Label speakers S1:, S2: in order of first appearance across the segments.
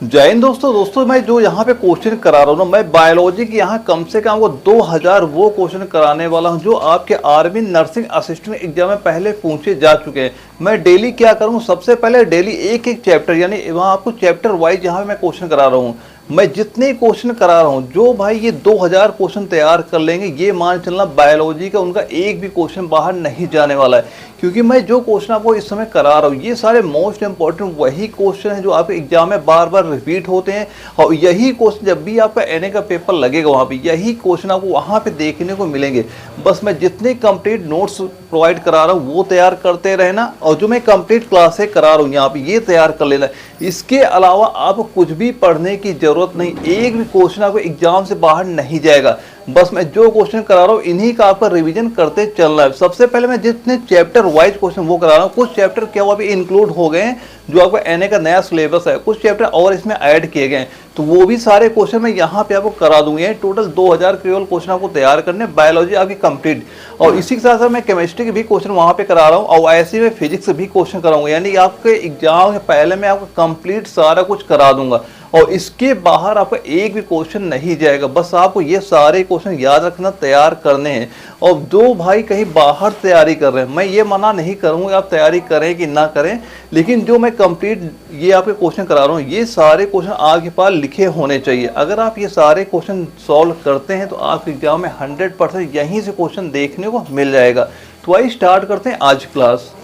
S1: जय हिंद दोस्तों मैं जो यहाँ पे क्वेश्चन करा रहा हूँ ना, मैं बायोलॉजी की यहाँ कम से कम वो 2000 वो क्वेश्चन कराने वाला हूँ जो आपके आर्मी नर्सिंग असिस्टेंट एग्जाम में पहले पूछे जा चुके हैं। मैं डेली क्या करूँ, सबसे पहले डेली एक एक चैप्टर, यानी वहाँ आपको चैप्टर वाइज यहाँ पे मैं क्वेश्चन करा रहा हूँ। मैं जितने क्वेश्चन करा रहा हूँ, जो भाई ये 2000 क्वेश्चन तैयार कर लेंगे, ये मान चलना बायोलॉजी का उनका एक भी क्वेश्चन बाहर नहीं जाने वाला है। क्योंकि मैं जो क्वेश्चन आपको इस समय करा रहा हूँ, ये सारे मोस्ट इंपॉर्टेंट वही क्वेश्चन हैं जो आपके एग्जाम में बार बार रिपीट होते हैं। और यही क्वेश्चन जब भी आपका एनए का पेपर लगेगा, वहाँ पे यही क्वेश्चन आपको वहाँ पे देखने को मिलेंगे। बस मैं जितने कंप्लीट नोट्स प्रोवाइड करा रहा हूँ वो तैयार करते रहना, और जो मैं कंप्लीट क्लासें करा रहा हूँ यहाँ पे ये तैयार कर लेना। इसके अलावा आपको कुछ भी पढ़ने की जरूरत नहीं, एक भी क्वेश्चन आपको एग्जाम से बाहर नहीं जाएगा। बस मैं जो क्वेश्चन करा रहा हूँ इन्हीं का आपका रिवीजन करते चलना है। सबसे पहले मैं जितने चैप्टर वाइज क्वेश्चन वो करा रहा हूँ, कुछ चैप्टर क्या हुआ अभी इंक्लूड हो गए हैं, जो आपका एनए का नया सिलेबस है, कुछ चैप्टर और इसमें ऐड किए गए हैं, तो वो भी सारे क्वेश्चन मैं यहाँ पे आपको करा दूंगी। टोटल 2000 केवल क्वेश्चन आपको तैयार करने, बायोलॉजी आपकी कंप्लीट। और इसी के साथ साथ मैं केमिस्ट्री के भी क्वेश्चन वहाँ पे करा रहा हूँ, और ऐसे में फिजिक्स भी क्वेश्चन कराऊंगा, यानी आपके एग्जाम से पहले मैं आपको कंप्लीट सारा कुछ करा दूंगा। और इसके बाहर आपका एक भी क्वेश्चन नहीं जाएगा। बस आपको ये सारे क्वेश्चन याद रखना, तैयार करने हैं। और जो भाई कहीं बाहर तैयारी कर रहे हैं, मैं ये मना नहीं करूँगा आप तैयारी करें कि ना करें, लेकिन जो मैं कंप्लीट ये आपके क्वेश्चन करा रहा हूँ, ये सारे क्वेश्चन आपके पास लिखे होने चाहिए। अगर आप ये सारे क्वेश्चन सॉल्व करते हैं तो आपके एग्जाम में 100% यहीं से क्वेश्चन देखने को मिल जाएगा। तो आइए स्टार्ट करते हैं आज क्लास।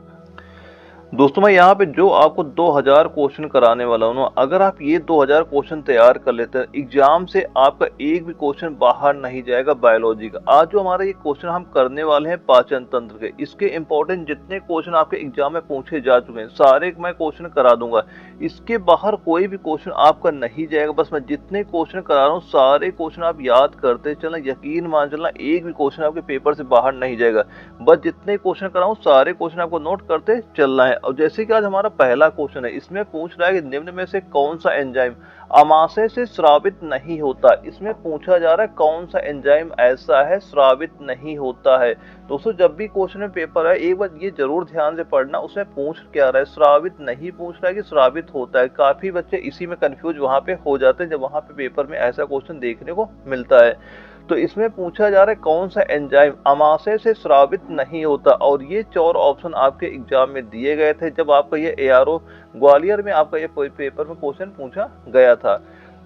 S1: दोस्तों मैं यहाँ पे जो आपको 2000 क्वेश्चन कराने वाला हूँ ना, अगर आप ये 2000 क्वेश्चन तैयार कर लेते हैं, एग्जाम से आपका एक भी क्वेश्चन बाहर नहीं जाएगा बायोलॉजी का। आज जो हमारा ये क्वेश्चन हम करने वाले हैं पाचन तंत्र के, इसके इंपॉर्टेंट जितने क्वेश्चन आपके एग्जाम में पूछे जा चुके हैं सारे मैं क्वेश्चन करा दूंगा। इसके बाहर कोई भी क्वेश्चन आपका नहीं जाएगा। बस मैं जितने क्वेश्चन करा रहा हूँ सारे क्वेश्चन आप याद करते चलना, यकीन मान चलना एक भी क्वेश्चन आपके पेपर से बाहर नहीं जाएगा। बस जितने क्वेश्चन कराऊं सारे क्वेश्चन आपको नोट करते चलना है। और जैसे कि आज हमारा पहला क्वेश्चन है, इसमें पूछ रहा है कि निम्न में से कौन सा एंजाइम अमाशय से स्रावित नहीं होता। इसमें पूछा जा रहा है कौन सा एंजाइम ऐसा है स्रावित नहीं होता है। दोस्तों जब भी क्वेश्चन में पेपर है एक बार ये जरूर ध्यान से पढ़ना, उसमें पूछ क्या रहा है, स्रावित नहीं पूछ रहा है कि स्रावित होता है। काफी बच्चे इसी में कंफ्यूज वहां पे हो जाते हैं जब वहां पे पेपर में ऐसा क्वेश्चन देखने को मिलता है। तो इसमें पूछा जा रहा है कौन सा एंजाइम अमाशय से स्रावित नहीं होता, और ये 4 ऑप्शन आपके एग्जाम में दिए गए थे जब आपका ये एआरओ ग्वालियर में आपका ये पेपर में क्वेश्चन पूछा गया था।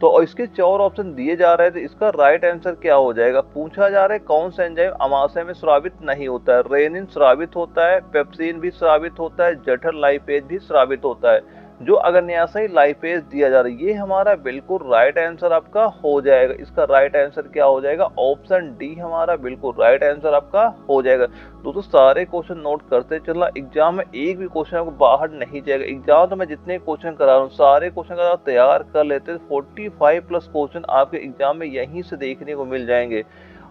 S1: तो और इसके 4 ऑप्शन दिए जा रहे थे, इसका राइट आंसर क्या हो जाएगा। पूछा जा रहा है कौन सा एंजाइम अमाशय में स्रावित नहीं होता है। रेनिन स्रावित होता है, पेप्सिन भी स्रावित होता है, जठर लाइपेज भी स्रावित होता है। जो अग्न्याशयी लाइपेज दिया जा रहा है ये हमारा बिल्कुल राइट आंसर आपका हो जाएगा। इसका राइट आंसर क्या हो जाएगा, ऑप्शन डी हमारा बिल्कुल राइट आंसर आपका हो जाएगा। दोस्तों सारे क्वेश्चन नोट करते चलना, एग्जाम में एक भी क्वेश्चन आपको बाहर नहीं जाएगा। एग्जाम तो मैं जितने क्वेश्चन करा रहा हूँ सारे क्वेश्चन अगर आप तैयार कर लेते 45+ क्वेश्चन आपके एग्जाम में यहीं से देखने को मिल जाएंगे।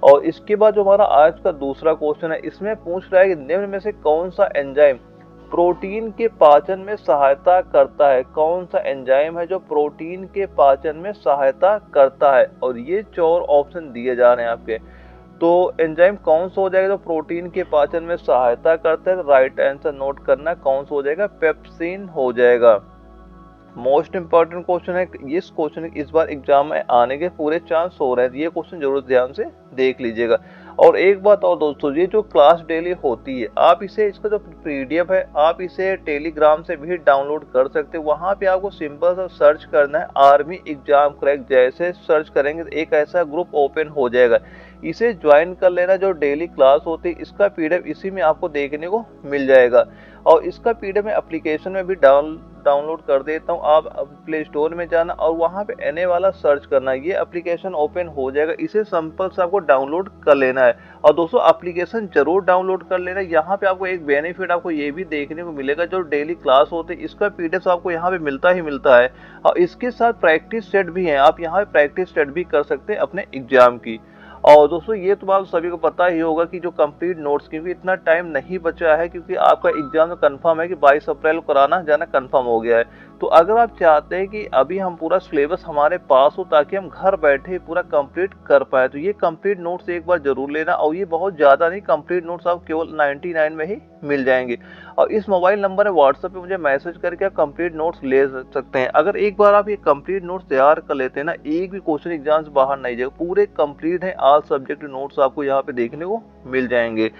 S1: और इसके बाद जो हमारा आज का दूसरा क्वेश्चन है, इसमें पूछ रहा है कि निम्न में से कौन सा एंजाइम प्रोटीन के पाचन में सहायता करता है। कौन सा एंजाइम है जो प्रोटीन के पाचन में सहायता करता है, और ये 4 ऑप्शन दिए जा रहे हैं आपके। तो एंजाइम कौन सा हो जाएगा जो प्रोटीन के पाचन में सहायता करता है, राइट आंसर नोट करना कौन सा हो जाएगा, पेप्सिन हो जाएगा। मोस्ट इंपॉर्टेंट क्वेश्चन है, इस क्वेश्चन इस बार एग्जाम में आने के पूरे चांस हो रहे हैं, ये क्वेश्चन जरूर ध्यान से देख लीजिएगा। और एक बात और दोस्तों, ये जो क्लास डेली होती है आप इसे, इसका जो पीडीएफ है आप इसे टेलीग्राम से भी डाउनलोड कर सकते हैं। वहां पे आपको सिंपल सा सर्च करना है आर्मी एग्जाम क्रैक, जैसे सर्च करेंगे तो एक ऐसा ग्रुप ओपन हो जाएगा, इसे ज्वाइन कर लेना। जो डेली क्लास होती है इसका पीडीएफ इसी में आपको देखने को मिल जाएगा। और इसका पीडीएफ मैं एप्लीकेशन में भी डाउनलोड कर देता हूँ। आप प्ले स्टोर में जाना और वहाँ पे एनए वाला सर्च करना, ये एप्लीकेशन ओपन हो जाएगा, इसे सिंपल से आपको डाउनलोड कर लेना है। और दोस्तों एप्लीकेशन जरूर डाउनलोड कर लेना। यहाँ पे आपको एक बेनिफिट आपको ये भी देखने को मिलेगा, जो डेली क्लास होती है इसका पीडीएफ आपको यहाँ पे मिलता ही मिलता है, और इसके साथ प्रैक्टिस सेट भी है, आप यहाँ पे प्रैक्टिस सेट भी कर सकते हैं अपने एग्जाम की। और दोस्तों ये तो बात सभी को पता ही होगा कि जो कंप्लीट नोट्स, क्योंकि इतना टाइम नहीं बचा है, क्योंकि आपका एग्जाम तो कंफर्म है कि 22 अप्रैल को कराना जाना कंफर्म हो गया है। तो अगर आप चाहते हैं कि अभी हम पूरा सिलेबस हमारे पास हो ताकि हम घर बैठे पूरा कंप्लीट कर पाए, तो ये कंप्लीट नोट्स एक बार जरूर लेना। और ये बहुत ज़्यादा नहीं, कंप्लीट नोट्स आप केवल 99 में ही मिल जाएंगे। और इस मोबाइल नंबर है व्हाट्सएप पे मुझे मैसेज करके आप कंप्लीट नोट्स ले सकते हैं। अगर एक बार आप ये कंप्लीट नोट्स तैयार कर लेते हैं ना, एक भी क्वेश्चन एग्जाम से बाहर नहीं जाएगा, पूरे कंप्लीट है, ऑल सब्जेक्ट नोट्स आपको यहाँ पे देखने को मिल जाएंगे।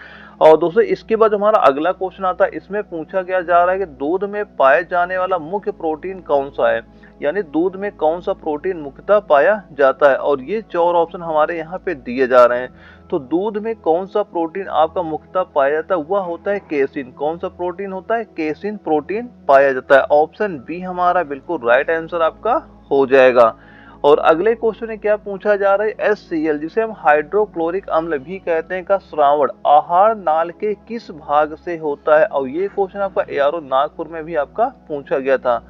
S1: और दोस्तों इसके बाद हमारा अगला क्वेश्चन आता है, इसमें पूछा गया जा रहा है कि दूध में पाए जाने वाला मुख्य प्रोटीन कौन सा है, यानी दूध में कौन सा प्रोटीन मुख्यतः पाया जाता है। और ये 4 ऑप्शन हमारे यहाँ पे दिए जा रहे हैं। तो दूध में कौन सा प्रोटीन आपका मुख्यतः पाया जाता है, वह होता है केसिन। कौन सा प्रोटीन होता है, केसिन प्रोटीन पाया जाता है। ऑप्शन बी हमारा बिल्कुल राइट आंसर आपका हो जाएगा। और अगले क्वेश्चन में क्या पूछा जा रहा है, HCl जिसे हम हाइड्रोक्लोरिक अम्ल भी कहते हैं का श्रावण आहार नाल के किस भाग से होता है। और ये क्वेश्चन आपका ARO नागपुर में भी आपका पूछा गया था।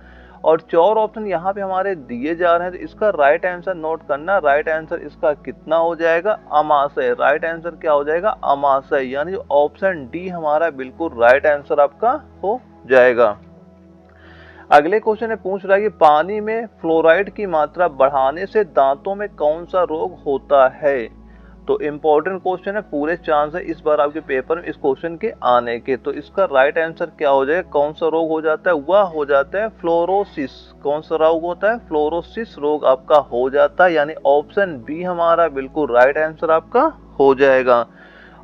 S1: और 4 ऑप्शन यहाँ पे हमारे दिए जा रहे हैं, तो इसका राइट आंसर नोट करना। राइट आंसर इसका कितना हो जाएगा, अमाशय। राइट आंसर क्या हो जाएगा, अमाशय, यानी ऑप्शन डी हमारा बिल्कुल राइट आंसर आपका हो जाएगा। अगले क्वेश्चन में पूछ रहा है कि पानी में फ्लोराइड की मात्रा बढ़ाने से दांतों में कौन सा रोग होता है। तो इम्पोर्टेंट क्वेश्चन है, पूरे चांस है इस बार आपके पेपर में इस क्वेश्चन के आने के। तो इसका राइट आंसर क्या हो जाएगा, कौन सा रोग हो जाता है, वह हो जाता है फ्लोरोसिस। कौन सा रोग होता है, फ्लोरोसिस रोग आपका हो जाता है, यानी ऑप्शन बी हमारा बिल्कुल राइट आंसर आपका हो जाएगा।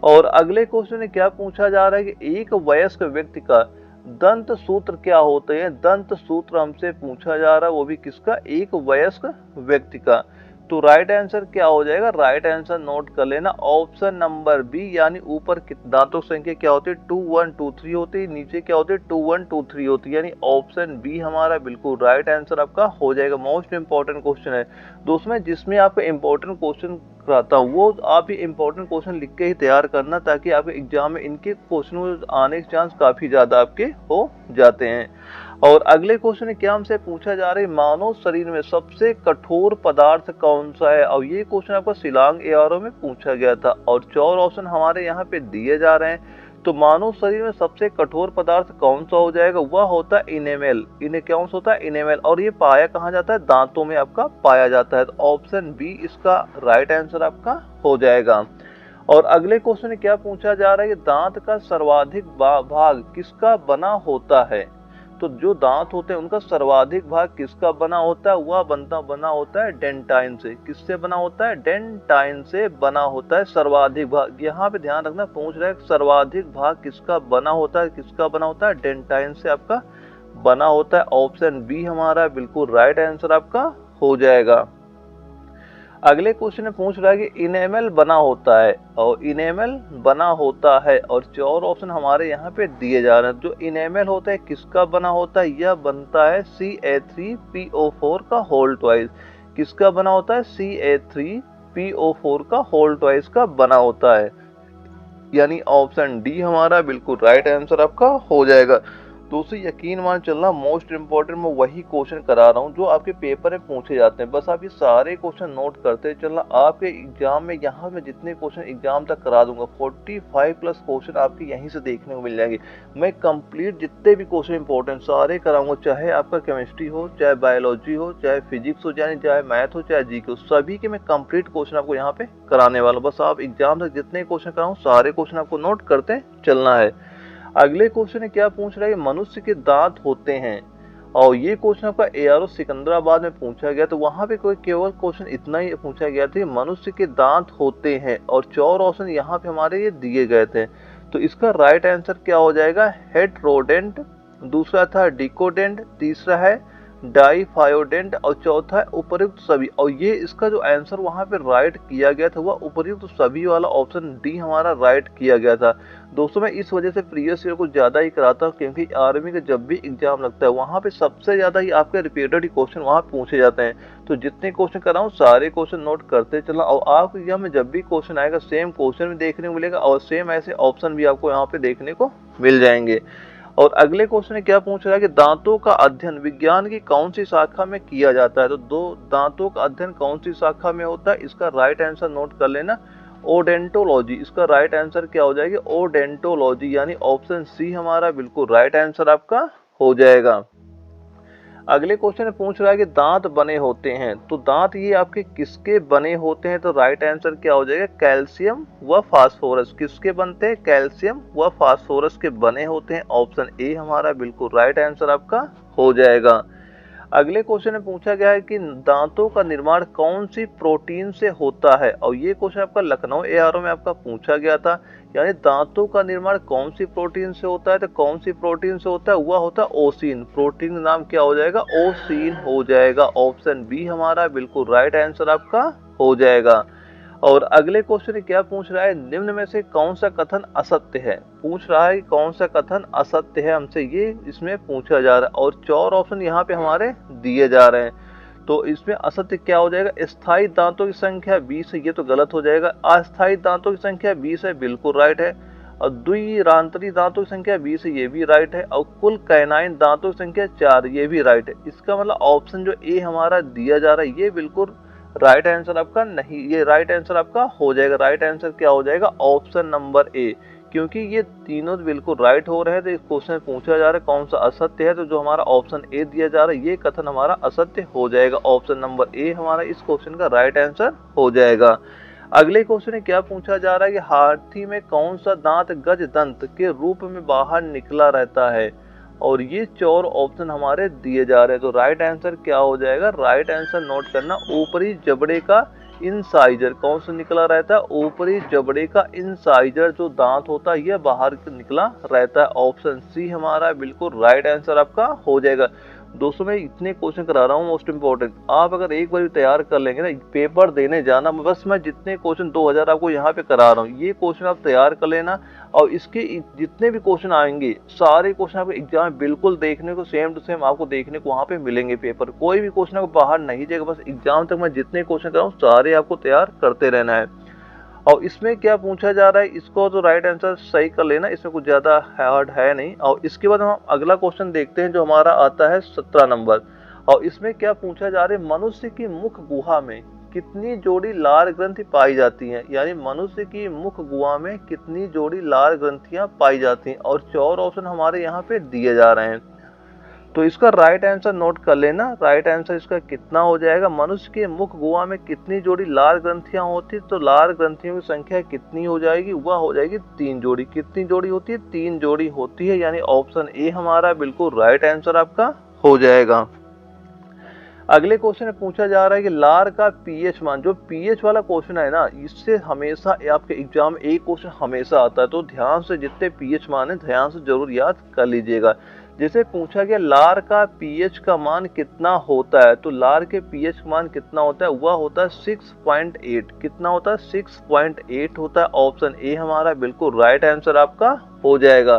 S1: और अगले क्वेश्चन में क्या पूछा जा रहा है कि एक वयस्क व्यक्ति का दंत सूत्र क्या होते हैं। दंत सूत्र हमसे पूछा जा रहा है, वो भी किसका, एक वयस्क व्यक्ति का। तो राइट आंसर क्या हो जाएगा, राइट आंसर नोट कर लेना, ऑप्शन नंबर बी, यानी ऊपर दांतों की संख्या क्या होती है, 2 1 2 3 होती है, नीचे क्या होती है, 2 1 2 3 होती है, यानी ऑप्शन बी हमारा बिल्कुल राइट आंसर आपका हो जाएगा। मोस्ट इंपॉर्टेंट क्वेश्चन है दोस्तों, जिसमें आपका इंपॉर्टेंट क्वेश्चन कराता हूँ, वो आप ये इंपॉर्टेंट क्वेश्चन लिख के ही तैयार करना, ताकि आपके एग्जाम में इनके क्वेश्चन आने के चांस काफी ज्यादा आपके हो जाते हैं। और अगले क्वेश्चन में क्या हमसे पूछा जा रहा है, मानव शरीर में सबसे कठोर पदार्थ कौन सा है। और ये क्वेश्चन आपको शिलांग ARO में पूछा गया था। और 4 ऑप्शन हमारे यहाँ पे दिए जा रहे हैं। तो मानव शरीर में सबसे कठोर पदार्थ कौन सा हो जाएगा, वह होता है इनेमल। इन्हें कौन सा होता है, इनेमल। और ये पाया कहाँ जाता है, दांतों में आपका पाया जाता है। तो ऑप्शन बी इसका राइट आंसर आपका हो जाएगा। और अगले क्वेश्चन में क्या पूछा जा रहा है कि दांत का सर्वाधिक भाग किसका बना होता है। तो जो दांत होते हैं उनका सर्वाधिक भाग किसका बना होता है, वह बना होता है डेंटाइन से। किससे बना होता है, डेंटाइन से बना होता है सर्वाधिक भाग। यहाँ पे ध्यान रखना, पूछ रहा है सर्वाधिक भाग किसका बना होता है, किसका बना होता है, डेंटाइन से आपका बना होता है। ऑप्शन बी हमारा बिल्कुल राइट आंसर आपका हो जाएगा। अगले क्वेश्चन में पूछ रहा है कि इनेमल बना होता है, और इनेमल बना होता है, और 4 ऑप्शन हमारे यहाँ पे दिए जा रहे हैं। जो इनेमल होता है किसका बना होता है, यह बनता है CA3PO4 का होल ट्वाइस। किसका बना होता है, CA3PO4 का होल ट्वाइस का बना होता है, यानी ऑप्शन डी हमारा बिल्कुल राइट आंसर आपका हो जाएगा। दोस्तों यकीन मान चलना, मोस्ट इंपॉर्टेंट मैं वही क्वेश्चन करा रहा हूँ जो आपके पेपर में पूछे जाते हैं। बस आप ये सारे क्वेश्चन नोट करते चलना, आपके एग्जाम में यहाँ में जितने क्वेश्चन एग्जाम तक करा दूंगा 45 प्लस क्वेश्चन आपके यहीं से देखने को मिल जाएंगे। मैं कंप्लीट जितने भी क्वेश्चन इंपॉर्टेंट सारे कराऊंगा, चाहे आपका केमिस्ट्री हो, चाहे बायोलॉजी हो, चाहे फिजिक्स हो, चाहे मैथ हो, चाहे जीके हो, सभी के मैं कंप्लीट क्वेश्चन आपको यहाँ पे कराने वाला हूँ। बस आप एग्जाम तक जितने क्वेश्चन कराऊँ सारे क्वेश्चन आपको नोट करते चलना है। अगले क्वेश्चन है क्या पूछ रहा है, मनुष्य के दांत होते हैं। और ये क्वेश्चन आपका ARO सिकंदराबाद में पूछा गया, तो वहां पे कोई केवल क्वेश्चन इतना ही पूछा गया था, मनुष्य के दांत होते हैं। और 4 ऑप्शन यहाँ पे हमारे ये दिए गए थे। तो इसका राइट आंसर क्या हो जाएगा, हेट्रोडेंट, दूसरा था डिकोडेंट, तीसरा है डाइफायोडेंट, और चौथा है उपर्युक्त सभी। और ये इसका जो आंसर वहां पे राइट किया गया था वह उपर्युक्त सभी वाला ऑप्शन डी हमारा राइट किया गया था। दोस्तों मैं इस वजह से प्रीवियस ईयर को ज्यादा ही कराता हूँ, क्योंकि आर्मी का जब भी एग्जाम लगता है वहां पे सबसे ज्यादा ही आपके रिपीटेड ही क्वेश्चन वहां पूछे जाते हैं। तो जितने क्वेश्चन कराऊँ सारे क्वेश्चन नोट करते चलना, और आपके एग्जाम में जब भी क्वेश्चन आएगा सेम क्वेश्चन भी देखने को मिलेगा, और सेम ऐसे ऑप्शन भी आपको यहाँ पे देखने को मिल जाएंगे। और अगले क्वेश्चन में क्या पूछ रहा है कि दांतों का अध्ययन विज्ञान की कौन सी शाखा में किया जाता है। तो दांतों का अध्ययन कौन सी शाखा में होता है, इसका राइट आंसर नोट कर लेना, ओडेंटोलॉजी। इसका राइट आंसर क्या हो जाएगा, ओडेंटोलॉजी, यानी ऑप्शन सी हमारा बिल्कुल राइट आंसर आपका हो जाएगा। अगले क्वेश्चन पूछ रहा है कि दांत बने होते हैं, तो दांत ये आपके किसके बने होते हैं? तो राइट आंसर क्या हो जाएगा? कैल्शियम व फास्फोरस। किसके बनते हैं? कैल्शियम व फास्फोरस के बने होते हैं। ऑप्शन ए हमारा बिल्कुल राइट आंसर आपका हो जाएगा। अगले क्वेश्चन में पूछा गया है कि दांतों का निर्माण कौन सी प्रोटीन से होता है, और ये क्वेश्चन आपका लखनऊ एआरओ में आपका पूछा गया था। यानी दांतों का निर्माण कौन सी प्रोटीन से होता है? तो कौन सी प्रोटीन से होता है? वह होता है ओसिन। प्रोटीन का नाम क्या हो जाएगा? ओसिन हो जाएगा। ऑप्शन बी हमारा बिल्कुल राइट आंसर आपका हो जाएगा। और अगले क्वेश्चन क्या पूछ रहा है? निम्न में से कौन सा कथन असत्य है? पूछ रहा है कि कौन सा कथन असत्य है हमसे, ये इसमें पूछा जा रहा है। और 4 ऑप्शन यहाँ पे हमारे दिए जा रहे हैं। तो इसमें असत्य क्या हो जाएगा? स्थायी दांतों की संख्या 20 है, ये तो गलत हो जाएगा। अस्थायी दांतों की संख्या 20 है, बिल्कुल राइट है। और द्विरांतरी दांतों की संख्या 20 है, ये भी राइट है। और कुल कैनाइन दांतों की संख्या 4, ये भी राइट है। इसका मतलब ऑप्शन जो ए हमारा दिया जा रहा है ये बिल्कुल राइट आंसर आपका नहीं, ये राइट आंसर आपका हो जाएगा। राइट आंसर क्या हो जाएगा? ऑप्शन नंबर ए, क्योंकि ये तीनों बिल्कुल राइट हो रहे हैं। तो इस क्वेश्चन में पूछा जा रहा है कौन सा असत्य है, तो जो हमारा ऑप्शन ए दिया जा रहा है ये कथन हमारा असत्य हो जाएगा। ऑप्शन नंबर ए हमारा इस क्वेश्चन का राइट आंसर हो जाएगा। अगले क्वेश्चन में क्या पूछा जा रहा है कि हाथी में कौन सा दांत गज दंत के रूप में बाहर निकला रहता है, और ये 4 ऑप्शन हमारे दिए जा रहे हैं। तो राइट आंसर क्या हो जाएगा? राइट आंसर नोट करना, ऊपरी जबड़े का इंसाइजर। कौन सा निकला रहता है? ऊपरी जबड़े का इंसाइजर जो दांत होता है ये बाहर निकला रहता है। ऑप्शन सी हमारा बिल्कुल राइट आंसर आपका हो जाएगा। दोस्तों मैं इतने क्वेश्चन करा रहा हूँ मोस्ट इम्पोर्टेंट, आप अगर एक बार तैयार कर लेंगे ना, पेपर देने जाना, बस मैं जितने क्वेश्चन 2000 आपको यहाँ पे करा रहा हूँ ये क्वेश्चन आप तैयार कर लेना, और इसके जितने भी क्वेश्चन आएंगे सारे क्वेश्चन आपको एग्जाम में बिल्कुल देखने को सेम टू सेम आपको देखने को वहाँ पे मिलेंगे। पेपर कोई भी क्वेश्चन आपको बाहर नहीं जाएगा, बस एग्जाम तक मैं जितने क्वेश्चन कर रहा हूँ सारे आपको तैयार करते रहना है। और इसमें क्या पूछा जा रहा है, इसको तो राइट आंसर सही कर लेना, इसमें कुछ ज्यादा हार्ड है नहीं। और इसके बाद हम अगला क्वेश्चन देखते हैं जो हमारा आता है 17 नंबर। और इसमें क्या पूछा जा रहा है, मनुष्य की मुख गुहा में कितनी जोड़ी लार ग्रंथि पाई जाती हैं? यानी मनुष्य की मुख गुहा में कितनी जोड़ी लार ग्रंथियां पाई जाती हैं? और 4 ऑप्शन हमारे यहाँ पे दिए जा रहे हैं। तो इसका राइट आंसर नोट कर लेना। राइट आंसर इसका कितना हो जाएगा? मनुष्य के मुख गुहा में कितनी जोड़ी लार ग्रंथियां होती, तो लार ग्रंथियों की संख्या कितनी हो जाएगी? वह हो जाएगी 3 जोड़ी। कितनी जोड़ी होती है? 3 जोड़ी होती है। यानी ऑप्शन ए हमारा बिल्कुल राइट आंसर आपका हो जाएगा। अगले क्वेश्चन में पूछा जा रहा है कि लार का पीएच मान, जो पीएच वाला क्वेश्चन है ना, इससे हमेशा आपके एग्जाम में एक क्वेश्चन हमेशा आता है, तो ध्यान से जितने पीएच मान है ध्यान से जरूर याद कर लीजिएगा। जैसे पूछा गया लार का पीएच का मान कितना होता है, तो लार के पीएच का मान कितना होता है? वह होता है 6.8। कितना होता है? 6.8 होता है। ऑप्शन ए हमारा बिल्कुल राइट आंसर आपका हो जाएगा।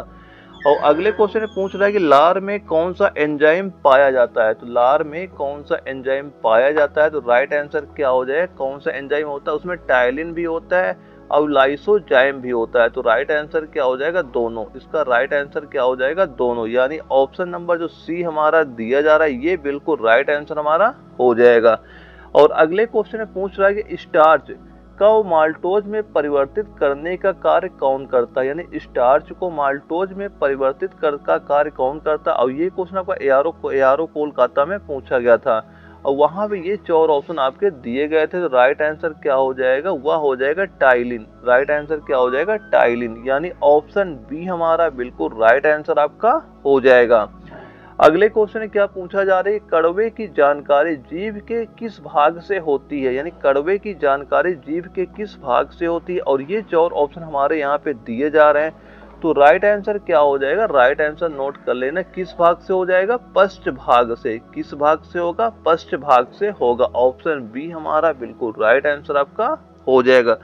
S1: और अगले क्वेश्चन में पूछ रहा है कि लार में कौन सा एंजाइम पाया जाता है, तो लार में कौन सा एंजाइम पाया जाता है? तो राइट आंसर क्या हो जाएगा? कौन सा एंजाइम होता है? उसमें टाइलिन भी होता है और लाइसोजाइम भी होता है। तो राइट आंसर क्या हो जाएगा? दोनों। इसका राइट आंसर क्या हो जाएगा? दोनों। यानी ऑप्शन नंबर जो सी हमारा दिया जा रहा है ये बिल्कुल राइट आंसर हमारा हो जाएगा। और अगले क्वेश्चन में पूछ रहा है कि स्टार्च को माल्टोज में परिवर्तित करने का कार्य कौन करता है? यानी स्टार्च को माल्टोज में परिवर्तित का कार्य कौन करता है? और ये क्वेश्चन आपका एआरओ कोलकाता में पूछा गया था, और वहां पे ये 4 ऑप्शन आपके दिए गए थे। तो राइट आंसर क्या हो जाएगा? वह हो जाएगा टाइलिन। राइट आंसर क्या हो जाएगा? टाइलिन। यानी ऑप्शन बी हमारा बिल्कुल राइट आंसर आपका हो जाएगा। अगले क्वेश्चन में क्या पूछा जा रहा है, कड़वे की जानकारी जीभ के किस भाग से होती है? यानी कड़वे की जानकारी जीभ के किस भाग से होती है? और ये 4 ऑप्शन हमारे यहाँ पे दिए जा रहे हैं। तो राइट आंसर क्या हो जाएगा? राइट आंसर नोट कर लेना, किस भाग से हो जाएगा? पश्च भाग से। किस भाग से होगा? पश्च भाग से होगा। ऑप्शन बी हमारा बिल्कुल राइट आंसर आपका हो जाएगा।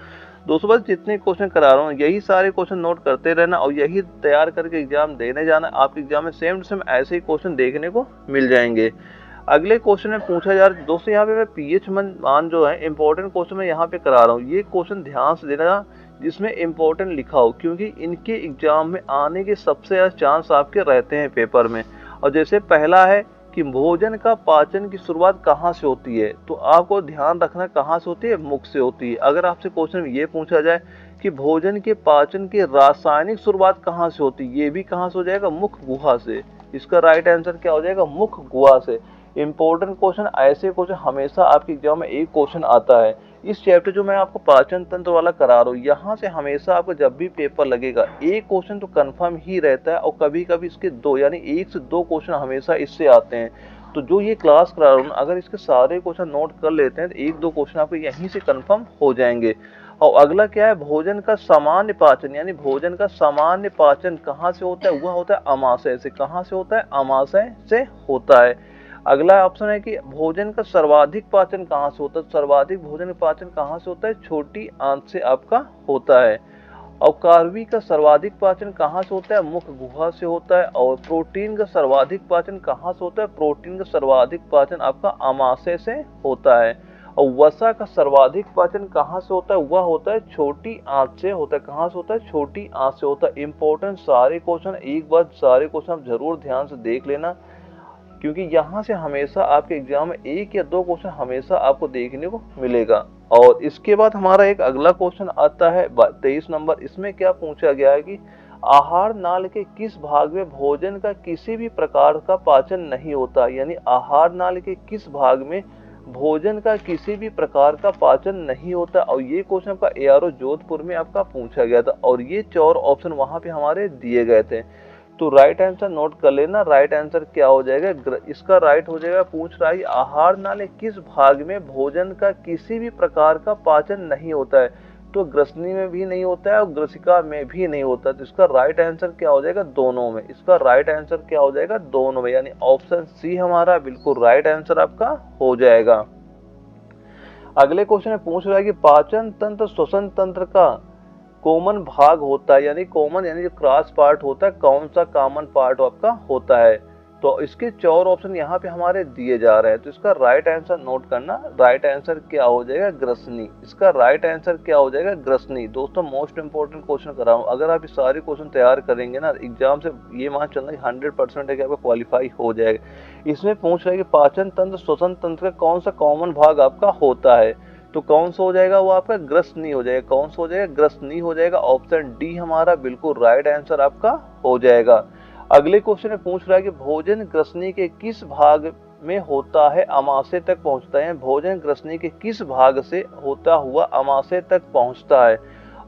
S1: दोस्तों बस जितने क्वेश्चन करा रहा हूँ यही सारे क्वेश्चन नोट करते रहना, और यही तैयार करके एग्जाम देने जाना। आपके एग्जाम में सेम टू सेम ऐसे ही क्वेश्चन देखने को मिल जाएंगे। अगले क्वेश्चन में पूछा जा रहा है, दोस्तों यहाँ पे मैं पीएच मान जो है इंपॉर्टेंट क्वेश्चन मैं यहाँ पे करा रहा हूँ, ये क्वेश्चन ध्यान से देना जिसमें इंपॉर्टेंट लिखा हो, क्योंकि इनके एग्जाम में आने के सबसे ज्यादा चांस आपके रहते हैं पेपर में। और जैसे पहला है कि भोजन का पाचन की शुरुआत कहाँ से होती है, तो आपको ध्यान रखना कहाँ से होती है? मुख से होती है। अगर आपसे क्वेश्चन में ये पूछा जाए कि भोजन के पाचन की रासायनिक शुरुआत कहाँ से होती है, ये भी कहाँ से हो जाएगा? मुख गुहा से। इसका राइट आंसर क्या हो जाएगा? मुख गुहा से। इंपॉर्टेंट क्वेश्चन, ऐसे क्वेश्चन हमेशा आपके एग्जाम में एक क्वेश्चन आता है। इस चैप्टर जो मैं आपको पाचन तंत्र वाला करा रहा हूँ, यहाँ से हमेशा आपको जब भी पेपर लगेगा एक क्वेश्चन तो कंफर्म ही रहता है, और कभी कभी इसके दो, यानी 1 से 2 क्वेश्चन हमेशा इससे आते हैं। तो जो ये क्लास करा रहा हूँ, अगर इसके सारे क्वेश्चन नोट कर लेते हैं तो 1-2 क्वेश्चन आपको यहीं से कंफर्म हो जाएंगे। और अगला क्या है, भोजन का सामान्य पाचन, यानी भोजन का सामान्य पाचन कहाँ से होता है, वह होता है अमाशय से। कहाँ से होता है, अमाशय से होता है। अगला ऑप्शन है कि भोजन का सर्वाधिक पाचन कहाँ से होता है, सर्वाधिक भोजन पाचन कहाँ से होता है, छोटी आंत से आपका होता है। और कार्बी का सर्वाधिक पाचन कहाँ से होता है, मुख गुहा से होता है। और प्रोटीन का सर्वाधिक पाचन कहाँ से होता है, प्रोटीन का सर्वाधिक पाचन आपका अमाशय से होता है। और वसा का सर्वाधिक पाचन कहाँ से होता है, वह होता है छोटी आंत से होता है। कहाँ से होता है, छोटी आंत से होता है। इंपॉर्टेंट सारे क्वेश्चन, एक बार सारे क्वेश्चन आप जरूर ध्यान से देख लेना, क्योंकि यहाँ से हमेशा आपके एग्जाम में 1 या 2 क्वेश्चन हमेशा आपको देखने को मिलेगा। और इसके बाद हमारा एक अगला क्वेश्चन आता है 23 नंबर। इसमें क्या पूछा गया है कि आहार नाल के किस भाग में भोजन का किसी भी प्रकार का पाचन नहीं होता, यानी आहार नाल के किस भाग में भोजन का किसी भी प्रकार का पाचन नहीं होता। और ये क्वेश्चन आपका ARO जोधपुर में आपका पूछा गया था, और ये 4 ऑप्शन वहां पे हमारे दिए गए थे। तो राइट आंसर नोट कर लेना। राइट आंसर क्या हो जाएगा, इसका राइट हो जाएगा, पूछ रहा है आहार नाली किस भाग में भोजन का किसी भी प्रकार का पाचन नहीं होता है। तो ग्रसनी में भी नहीं होता है और ग्रसिका में भी नहीं होता, तो इसका राइट आंसर क्या हो जाएगा, दोनों में। इसका राइट आंसर क्या हो जाएगा, दोनों में, यानी ऑप्शन सी हमारा बिल्कुल राइट आंसर आपका हो जाएगा। अगले क्वेश्चन में पूछ रहा है कि पाचन तंत्र श्वसन तंत्र का कॉमन भाग होता है, यानी कॉमन यानी जो क्रॉस पार्ट होता है, कौन सा कॉमन पार्ट आपका होता है। तो इसके 4 ऑप्शन यहाँ पे हमारे दिए जा रहे हैं, तो इसका राइट आंसर नोट करना। राइट आंसर क्या हो जाएगा, ग्रसनी। इसका राइट आंसर क्या हो जाएगा, ग्रसनी। दोस्तों मोस्ट इंपोर्टेंट क्वेश्चन कर रहा हूँ, अगर आप ये सारे क्वेश्चन तैयार करेंगे ना एग्जाम से, ये मान चलना 100% है कि आपका क्वालिफाई हो जाएगा। इसमें पूछ रहा है कि पाचन तंत्र श्वसन तंत्र का कौन सा कॉमन भाग आपका होता है, तो कौन सा हो जाएगा, वो आपका ग्रसनी हो जाएगा। कौन सा हो जाएगा, ग्रसनी हो जाएगा। ऑप्शन डी हमारा बिल्कुल राइट आंसर आपका हो जाएगा। अगले क्वेश्चन में पूछ रहा है कि भोजन ग्रसनी के किस भाग में होता है अमाशय तक पहुंचता है, भोजन ग्रसनी के किस भाग से होता हुआ अमाशय तक पहुंचता है।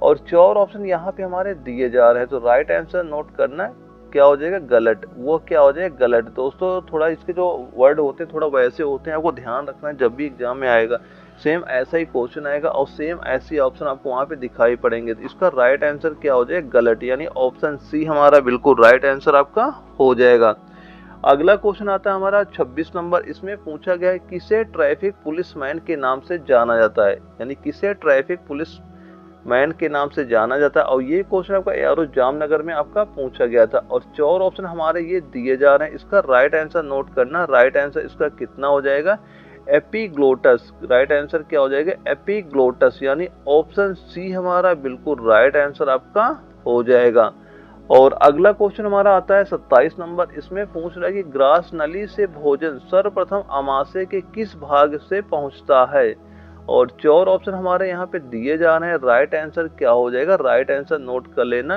S1: और 4 ऑप्शन यहाँ पे हमारे दिए जा रहे हैं, तो राइट आंसर नोट करना क्या हो जाएगा, गलत। वो क्या हो जाएगा, गलत। दोस्तों थोड़ा इसके जो वर्ड होते हैं थोड़ा वैसे होते हैं, आपको ध्यान रखना है, जब भी एग्जाम में आएगा सेम ऐसा ही क्वेश्चन आएगा और सेम ऐसी ऑप्शन आपको वहां पे दिखाई पड़ेंगे। तो इसका राइट आंसर क्या हो जाएगा, गलत, यानी ऑप्शन सी हमारा बिल्कुल राइट आंसर आपका हो जाएगा। अगला क्वेश्चन आता है हमारा 26 नंबर। इसमें पूछा गया है किसे ट्रैफिक पुलिसमैन के नाम से जाना जाता है, यानी किसे ट्रैफिक पुलिस मैन के नाम से जाना जाता है। और ये क्वेश्चन आपका ARO जामनगर में आपका पूछा गया था, और 4 ऑप्शन हमारे ये दिए जा रहे हैं। इसका राइट आंसर नोट करना। राइट आंसर इसका कितना हो जाएगा, एपिग्लोटस। राइट आंसर क्या हो जाएगा, एपिग्लोटस, यानी ऑप्शन सी हमारा बिल्कुल राइट आंसर आपका हो जाएगा। और अगला क्वेश्चन हमारा आता है 27 नंबर। इसमें पूछ रहा है कि ग्रास नली से भोजन सर्वप्रथम अमाशय के किस भाग से पहुंचता है। और 4 ऑप्शन हमारे यहाँ पे दिए जा रहे हैं। राइट आंसर क्या हो जाएगा, राइट आंसर नोट कर लेना,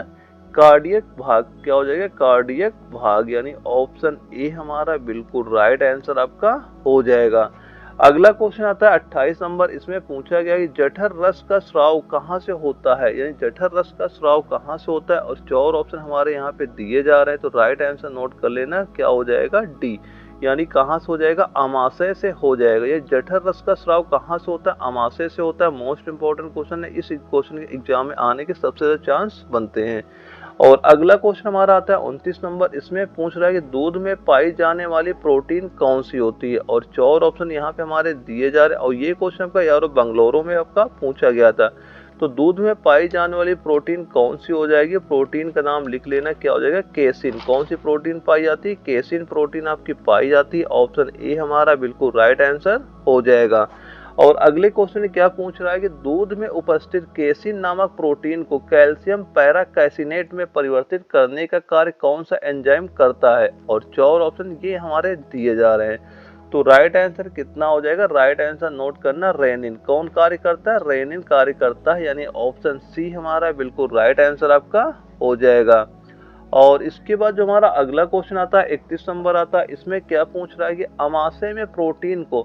S1: कार्डियक भाग। क्या हो जाएगा, कार्डियक भाग, यानी ऑप्शन ए हमारा बिल्कुल राइट आंसर आपका हो जाएगा। अगला क्वेश्चन आता है 28 नंबर। इसमें पूछा गया कि जठर रस का स्राव कहाँ से होता है, यानी जठर रस का स्राव कहाँ से होता है। और 4 ऑप्शन हमारे यहाँ पे दिए जा रहे हैं, तो राइट आंसर नोट कर लेना, क्या हो जाएगा, डी, यानी कहाँ से हो जाएगा, अमाशय से हो जाएगा। ये जठर रस का स्राव कहाँ से होता है, अमाशय से होता है। मोस्ट इंपोर्टेंट क्वेश्चन है, इस क्वेश्चन के एग्जाम में आने के सबसे ज्यादा चांस बनते हैं। और अगला क्वेश्चन हमारा आता है 29 नंबर। इसमें पूछ रहा है कि दूध में पाई जाने वाली प्रोटीन कौन सी होती है। और 4 ऑप्शन यहाँ पे हमारे दिए जा रहे हैं, और ये क्वेश्चन आपका यारो बंगलौर में आपका पूछा गया था। तो दूध में पाई जाने वाली प्रोटीन कौन सी हो जाएगी, प्रोटीन का नाम लिख लेना, क्या हो जाएगा, केसिन। कौन सी प्रोटीन पाई जाती है, केसिन प्रोटीन आपकी पाई जाती है। ऑप्शन ए हमारा बिल्कुल राइट आंसर हो जाएगा। और अगले क्वेश्चन में क्या पूछ रहा है कि दूध में उपस्थित केसिन नामक प्रोटीन को कैल्शियम पैराकैसिनेट में परिवर्तित करने का कार्य कौन सा एंजाइम करता है। और 4 ऑप्शन ये हमारे दिए जा रहे हैं, तो राइट आंसर कितना हो जाएगा, राइट आंसर नोट करना, रेनिन। कौन कार्य करता है, रेनिन कार्य करता है, यानी ऑप्शन सी हमारा बिल्कुल राइट आंसर आपका हो जाएगा। और इसके बाद जो हमारा अगला क्वेश्चन आता है 31 नंबर आता है, इसमें क्या पूछ रहा है कि अमाशय में प्रोटीन को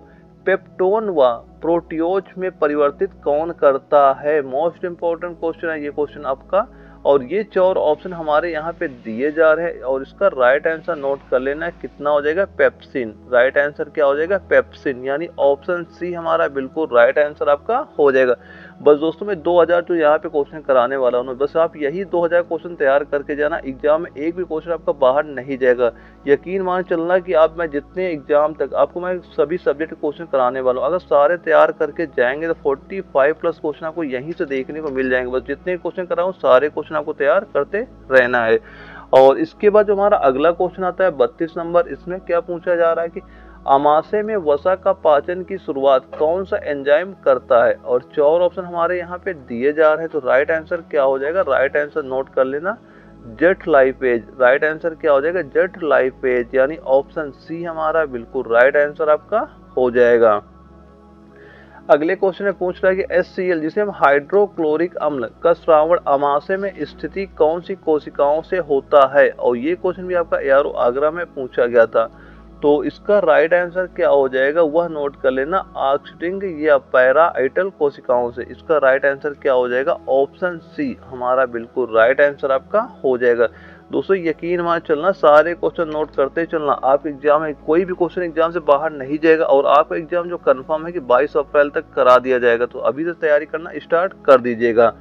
S1: पेप्टोन व प्रोटियोज में परिवर्तित कौन करता है। मोस्ट इंपॉर्टेंट क्वेश्चन है ये क्वेश्चन आपका। और ये 4 ऑप्शन हमारे यहाँ पे दिए जा रहे हैं और इसका राइट आंसर नोट कर लेना है, कितना हो जाएगा, पेप्सिन। राइट आंसर क्या हो जाएगा, पेप्सिन, यानी ऑप्शन सी हमारा बिल्कुल राइट आंसर आपका हो जाएगा। बस दोस्तों मैं 2000 जो यहाँ पे क्वेश्चन कराने वाला हूँ, बस आप यही 2000 क्वेश्चन तैयार करके जाना, एग्जाम में एक भी क्वेश्चन आपका बाहर नहीं जाएगा। यकीन मान चलना कि आप, मैं जितने एग्जाम तक आपको मैं सभी सब्जेक्ट क्वेश्चन कराने वाला हूँ, अगर सारे तैयार करके जाएंगे तो 45 प्लस क्वेश्चन आपको यहीं से देखने को मिल जाएंगे। बस जितने क्वेश्चन कराऊँ सारे क्वेश्चन आपको तैयार करते रहना है। और इसके बाद जो हमारा अगला क्वेश्चन आता है 32 नंबर, इसमें क्या पूछा जा रहा है कि अमाशय में वसा का पाचन की शुरुआत कौन सा एंजाइम करता है। और 4 ऑप्शन हमारे यहाँ पे दिए जा रहे हैं, तो राइट आंसर क्या हो जाएगा, राइट आंसर नोट कर लेना, जेट लाइपेज। राइट आंसर क्या हो जाएगा, जेट लाइपेज, यानी ऑप्शन सी हमारा बिल्कुल राइट आंसर आपका हो जाएगा। अगले क्वेश्चन में पूछ रहा है कि HCl जिसे हम हाइड्रोक्लोरिक अम्ल का श्रावण अमाशय में स्थिति कौन सी कोशिकाओं से होता है। और ये क्वेश्चन भी आपका एआरओ आगरा में पूछा गया था। तो इसका राइट आंसर क्या हो जाएगा वह नोट कर लेना, ऑक्सीटिंग या पैराइटल कोशिकाओं से। इसका राइट आंसर क्या हो जाएगा, ऑप्शन सी हमारा बिल्कुल राइट आंसर आपका हो जाएगा। दोस्तों यकीन मान चलना, सारे क्वेश्चन नोट करते चलना, आप एग्जाम में कोई भी क्वेश्चन एग्जाम से बाहर नहीं जाएगा। और आपका एग्जाम जो कंफर्म है कि 22 अप्रैल तक करा दिया जाएगा, तो अभी से तैयारी करना स्टार्ट कर दीजिएगा।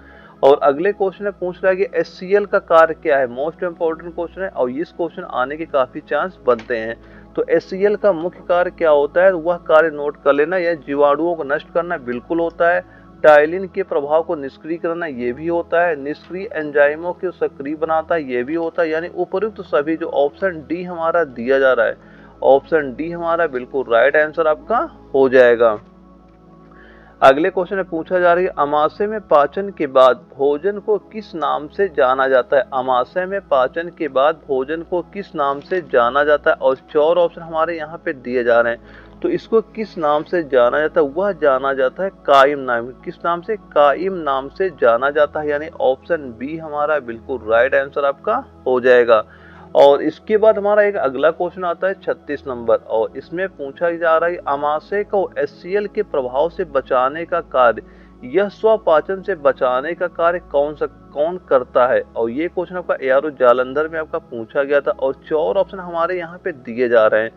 S1: और अगले क्वेश्चन में पूछ रहा है कि HCl का कार्य क्या है। मोस्ट इंपॉर्टेंट क्वेश्चन है और इस क्वेश्चन आने के काफी चांस बनते हैं। तो HCl का मुख्य कार्य क्या होता है, वह कार्य नोट कर लेना, यह जीवाणुओं को नष्ट करना बिल्कुल होता है, टाइलिन के प्रभाव को निष्क्रिय करना ये भी होता है, निष्क्रिय एंजाइमों को सक्रिय बनाता है ये भी होता है, यानी उपयुक्त सभी। जो ऑप्शन डी हमारा दिया जा रहा है, ऑप्शन डी हमारा बिल्कुल राइट आंसर आपका हो जाएगा। अगले क्वेश्चन में पूछा जा रहा है अमाशय में पाचन के बाद भोजन को किस नाम से जाना जाता है। अमाशय में पाचन के बाद भोजन को किस नाम से जाना जाता है। और 4 ऑप्शन हमारे यहाँ पे दिए जा रहे हैं, तो इसको किस नाम से जाना जाता है, वह जाना जाता है कायम नाम। किस नाम से, कायम नाम से जाना जाता है, यानी ऑप्शन बी हमारा बिल्कुल राइट आंसर आपका हो जाएगा। और इसके बाद हमारा एक अगला क्वेश्चन आता है 36 नंबर, और इसमें पूछा जा रहा है अमाशय को HCl के प्रभाव से बचाने का कार्य, यह स्वपाचन से बचाने का कार्य कौन करता है। और ये क्वेश्चन आपका एआरओ जालंधर में आपका पूछा गया था। और 4 ऑप्शन हमारे यहाँ पे दिए जा रहे हैं,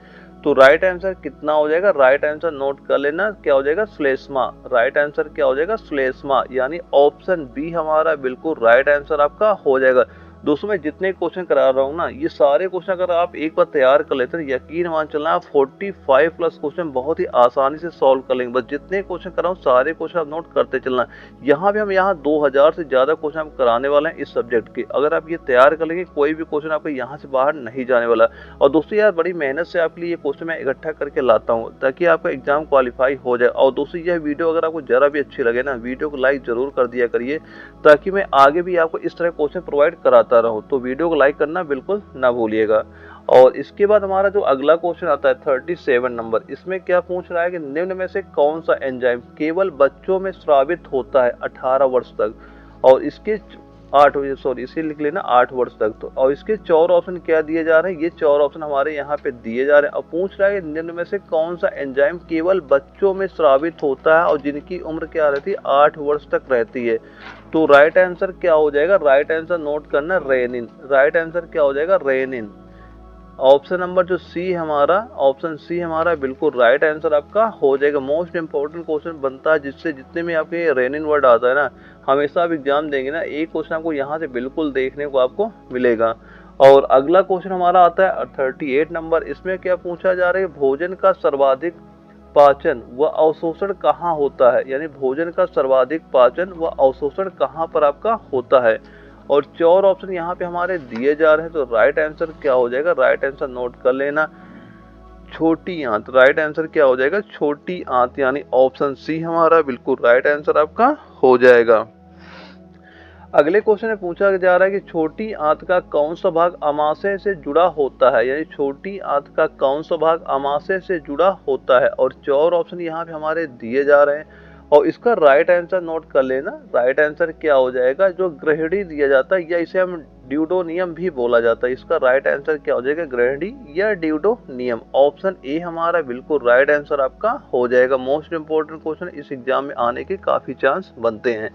S1: तो राइट आंसर कितना हो जाएगा, राइट आंसर नोट कर लेना, क्या हो जाएगा, श्लेष्मा। राइट आंसर क्या हो जाएगा, श्लेष्मा, यानी ऑप्शन बी हमारा बिल्कुल राइट आंसर आपका हो जाएगा। दोस्तों मैं जितने क्वेश्चन करा रहा हूँ ना, ये सारे क्वेश्चन अगर आप एक बार तैयार कर लेते हैं, यकीन मान चलना आप 45 प्लस क्वेश्चन बहुत ही आसानी से सॉल्व कर लेंगे। बस जितने क्वेश्चन कराऊँ सारे क्वेश्चन आप नोट करते चलना। यहाँ भी हम 2000 से ज्यादा क्वेश्चन हम कराने वाले हैं इस सब्जेक्ट के। अगर आप ये तैयार कर लेंगे, कोई भी क्वेश्चन आपको यहाँ से बाहर नहीं जाने वाला। और दोस्तों यार बड़ी मेहनत से आपके लिए ये क्वेश्चन मैं इकट्ठा करके लाता हूँ ताकि आपका एग्जाम क्वालिफाई हो जाए। और दोस्तों यह वीडियो अगर आपको जरा भी अच्छी लगे ना, वीडियो को लाइक जरूर कर दिया करिए, ताकि मैं आगे भी आपको इस तरह क्वेश्चन प्रोवाइड कराता रहूँ। तो वीडियो को लाइक करना बिल्कुल ना भूलिएगा। और इसके बाद हमारा जो अगला क्वेश्चन आता है 37 नंबर, इसमें क्या पूछ रहा है कि निम्न में से कौन सा एंजाइम केवल बच्चों में स्रावित होता है 18 वर्ष तक। और इसके 8 इसे लिख लेना 8 वर्ष तक। तो और इसके 4 ऑप्शन क्या दिए जा रहे हैं, ये 4 ऑप्शन हमारे यहाँ पे दिए जा रहे हैं। और पूछ रहा है कि निम्न में से कौन सा एंजाइम केवल बच्चों में स्रावित होता है और जिनकी उम्र क्या रहती है, 8 वर्ष तक रहती है। तो राइट आंसर क्या हो जाएगा, राइट आंसर नोट करना, रेनिन। राइट आंसर क्या हो जाएगा, रेनिन। ऑप्शन नंबर जो सी हमारा, ऑप्शन सी हमारा बिल्कुल राइट आंसर आपका हो जाएगा। मोस्ट इंपॉर्टेंट क्वेश्चन बनता है, जिससे जितने में आपके रेनिन वर्ड आता है ना, हमेशा आप एग्जाम देंगे ना, एक क्वेश्चन आपको यहाँ से बिल्कुल देखने को आपको मिलेगा। और अगला क्वेश्चन हमारा आता है 38 नंबर, इसमें क्या पूछा जा रहा है, भोजन का सर्वाधिक पाचन व अवशोषण कहाँ होता है। यानी भोजन का सर्वाधिक पाचन व अवशोषण कहाँ पर आपका होता है। और 4 ऑप्शन यहाँ पे हमारे दिए जा रहे हैं, तो राइट आंसर क्या हो जाएगा, राइट आंसर नोट कर लेना, छोटी आंत। राइट आंसर क्या हो जाएगा, छोटी आंत, यानी ऑप्शन सी हमारा बिल्कुल राइट आंसर आपका हो जाएगा। अगले क्वेश्चन में पूछा जा रहा है कि छोटी आंत का कौन सा भाग अमाशय से जुड़ा होता है। यानी छोटी आंत का कौन सा भाग अमाशय से जुड़ा होता है। और 4 ऑप्शन यहाँ पे हमारे दिए जा रहे हैं, और इसका राइट आंसर नोट कर लेना। राइट आंसर क्या हो जाएगा, जो ग्रहिणी दिया जाता है, या इसे हम ड्यूडोनियम भी बोला जाता है। इसका राइट आंसर क्या हो जाएगा, ग्रेनेडी या ड्यूडोनियम। ऑप्शन ए हमारा बिल्कुल राइट आंसर आपका हो जाएगा। मोस्ट इंपोर्टेंट क्वेश्चन इस एग्जाम में आने के काफी चांस बनते हैं।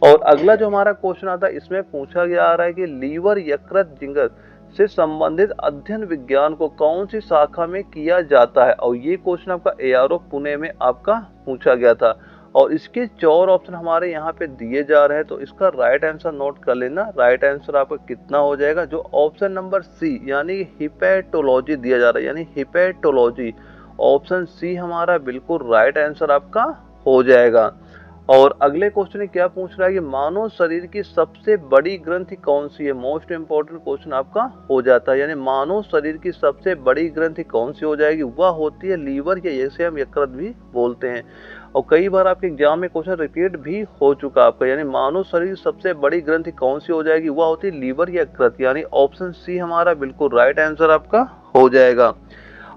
S1: और अगला जो हमारा क्वेश्चन आता है इसमें पूछा गया आ रहा है कि लीवर, यकृत, जिगर से संबंधित अध्ययन विज्ञान को कौन सी शाखा में किया जाता है। और ये क्वेश्चन आपका एआरओ पुणे में आपका पूछा गया था। और इसके 4 ऑप्शन हमारे यहाँ पे दिए जा रहे हैं, तो इसका राइट आंसर नोट कर लेना। राइट आंसर आपका कितना हो जाएगा, जो ऑप्शन नंबर सी यानी हिपैटोलॉजी दिया जा रहा है, यानी हिपैटोलॉजी। ऑप्शन सी हमारा बिल्कुल राइट आंसर आपका हो जाएगा। और अगले क्वेश्चन में क्या पूछ रहा है कि मानव शरीर की सबसे बड़ी ग्रंथि कौन सी है। मोस्ट इंपोर्टेंट क्वेश्चन आपका हो जाता है, यानी मानव शरीर की सबसे बड़ी ग्रंथि कौन सी हो जाएगी, वह होती है लीवर, या जैसे हम यकृत भी बोलते हैं। और कई बार आपके एग्जाम में क्वेश्चन रिपीट भी हो चुका आपका, यानी मानव शरीर की सबसे बड़ी ग्रंथि कौन सी हो जाएगी, वह होती है लीवर या यकृत, यानी ऑप्शन सी हमारा बिल्कुल राइट आंसर आपका हो जाएगा।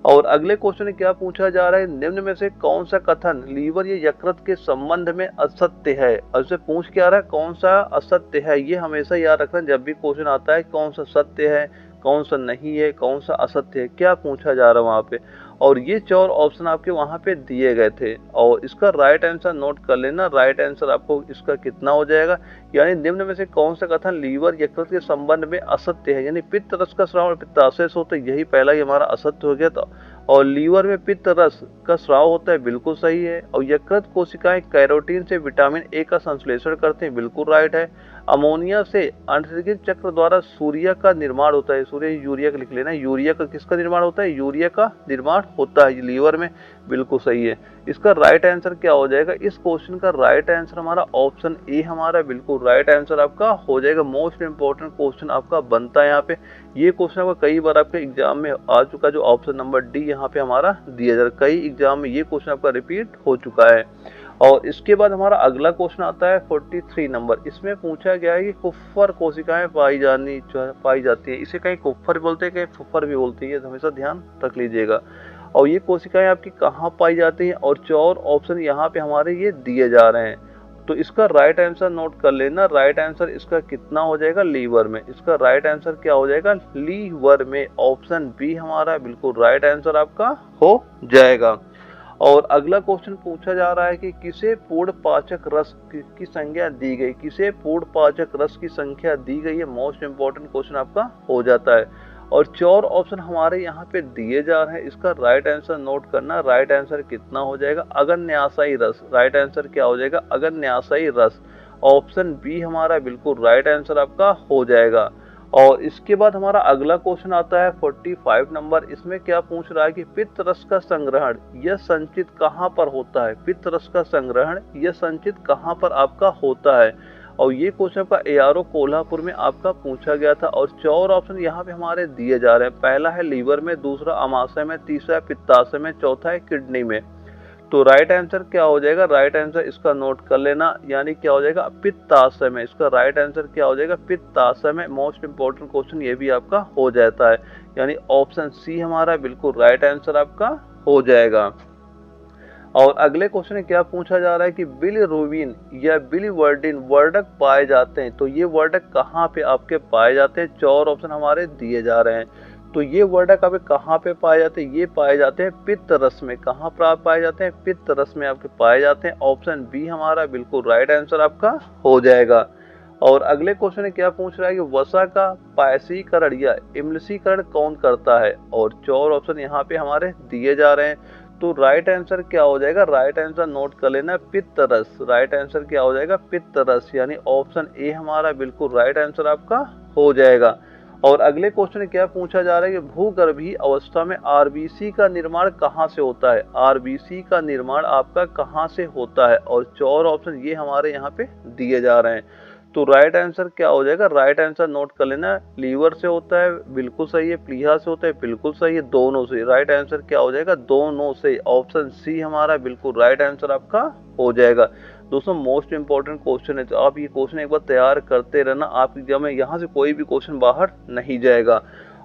S1: और अगले क्वेश्चन में क्या पूछा जा रहा है, निम्न में से कौन सा कथन लीवर या यकृत के संबंध में असत्य है। और इससे पूछ क्या रहा है, कौन सा असत्य है। ये हमेशा याद रखना जब भी क्वेश्चन आता है, कौन सा सत्य है, कौन सा नहीं है, कौन सा असत्य है, क्या पूछा जा रहा है वहाँ पे। और ये 4 ऑप्शन आपके वहाँ पे दिए गए थे। और इसका राइट आंसर नोट कर लेना। राइट आंसर आपको इसका कितना हो जाएगा, यानी निम्न में से कौन सा कथन लीवर, यकृत के संबंध में असत्य है। यानी पित्त रस का स्राव पित्ताशय से होता है, यही पहला ही हमारा असत्य हो गया था। और लीवर में पित्त रस का स्राव होता है, बिल्कुल सही है। और यकृत कोशिकाएं कैरोटीन से विटामिन ए का संश्लेषण करते हैं, बिल्कुल राइट है। अमोनिया से अंतरिक्ष चक्र द्वारा सूर्य का निर्माण होता है, सूर्य यूरिया का लिख लेना, यूरिया का किसका निर्माण होता है, यूरिया का निर्माण होता है लीवर में, बिल्कुल सही है। इसका राइट आंसर क्या हो जाएगा, इस क्वेश्चन का राइट आंसर हमारा ऑप्शन ए हमारा बिल्कुल राइट आंसर आपका हो जाएगा। मोस्ट इंपोर्टेंट क्वेश्चन आपका बनता है यहाँ पे। ये क्वेश्चन आपका कई बार आपके एग्जाम में आ चुका है, जो ऑप्शन नंबर डी यहाँ पे हमारा दिया जा रहा है। कई एग्जाम में ये क्वेश्चन आपका रिपीट हो चुका है। और इसके बाद हमारा अगला क्वेश्चन आता है 43 नंबर। इसमें पूछा गया है कि कुफ्फर कोशिकाएं पाई जाती है। इसे कहीं कुफ्फर बोलते हैं, कहीं फुफ्फर भी बोलते हैं, हमेशा ध्यान रख लीजिएगा। और ये कोशिकाएं आपकी कहाँ पाई जाती हैं, और 4 ऑप्शन यहाँ पे हमारे ये दिए जा रहे हैं। तो इसका राइट आंसर नोट कर लेना। राइट आंसर इसका कितना हो जाएगा, लीवर में। इसका राइट आंसर क्या हो जाएगा, लीवर में। ऑप्शन बी हमारा बिल्कुल राइट आंसर आपका हो जाएगा। और अगला क्वेश्चन पूछा जा रहा है कि किसे पूर्ण पाचक रस की संख्या दी गई, किसे पूर्ण पाचक रस की संख्या दी गई है। मोस्ट इंपोर्टेंट क्वेश्चन आपका हो जाता है। और 4 ऑप्शन हमारे यहाँ पे दिए जा रहे हैं। इसका राइट आंसर नोट करना। राइट आंसर कितना हो जाएगा, अग्न्याशयी रस। राइट आंसर क्या हो जाएगा, अग्न्याशयी रस। ऑप्शन बी हमारा बिल्कुल राइट आंसर आपका हो जाएगा। और इसके बाद हमारा अगला क्वेश्चन आता है 45 नंबर। इसमें क्या पूछ रहा है कि पित्त रस का संग्रहण यह संचित कहाँ पर होता है। पित्त रस का संग्रहण यह संचित कहाँ पर आपका होता है। और ये क्वेश्चन आपका एआरओ कोल्हापुर में आपका पूछा गया था। और 4 ऑप्शन यहाँ पे हमारे दिए जा रहे हैं। पहला है लीवर में, दूसरा अमाशय में, तीसरा है पित्ताशय में, चौथा है किडनी में। तो राइट आंसर क्या हो जाएगा, राइट आंसर इसका नोट कर लेना, यानी क्या हो जाएगा, पित्ताशय में। इसका राइट आंसर क्या हो जाएगा, पित्ताशय में। मोस्ट इंपोर्टेंट क्वेश्चन ये भी आपका हो जाता है, यानी ऑप्शन सी हमारा बिल्कुल राइट आंसर आपका हो जाएगा। और अगले क्वेश्चन में क्या पूछा जा रहा है कि बिलिरुबिन या बिलिवर्डिन वर्धक पाए जाते हैं। तो ये वर्धक कहाँ पे आपके पाए जाते हैं। 4 ऑप्शन हमारे दिए जा रहे हैं। तो ये वर्धक आपके कहाँ पे पाए जाते हैं, ये पाए जाते हैं पित्त रस में। कहाँ पर पाए जाते हैं, पित्त रस में आपके पाए जाते हैं। ऑप्शन बी हमारा बिल्कुल राइट आंसर आपका हो जाएगा। और अगले क्वेश्चन में क्या पूछ रहा है कि वसा का पायसीकरण या इम्लसीकरण कौन करता है। और 4 ऑप्शन यहाँ पे हमारे दिए जा रहे हैं। तो राइट आंसर क्या हो जाएगा, राइट आंसर नोट कर लेना, पित्त रस। राइट आंसर क्या हो जाएगा, पित्त रस, यानी ऑप्शन ए हमारा बिल्कुल राइट आंसर आपका हो जाएगा। और अगले क्वेश्चन में क्या पूछा जा रहा है कि भूगर्भीय अवस्था में आरबीसी का निर्माण कहाँ से होता है। आरबीसी का निर्माण आपका कहाँ से होता है। और 4 ऑप्शन ये हमारे यहाँ पे दिए जा रहे हैं। तो राइट आंसर क्या हो जाएगा, राइट आंसर नोट कर लेना। लीवर से होता है, बिल्कुल सही है। प्लीहा से होता है, बिल्कुल सही है। दोनों से। राइट आंसर क्या हो जाएगा, दोनों से। ऑप्शन सी हमारा बिल्कुल राइट आंसर आपका हो जाएगा। दोस्तों मोस्ट इंपॉर्टेंट क्वेश्चन है, तो आप ये क्वेश्चन एक बार तैयार करते रहना। आप एग्जाम में यहाँ से कोई भी क्वेश्चन बाहर नहीं जाएगा।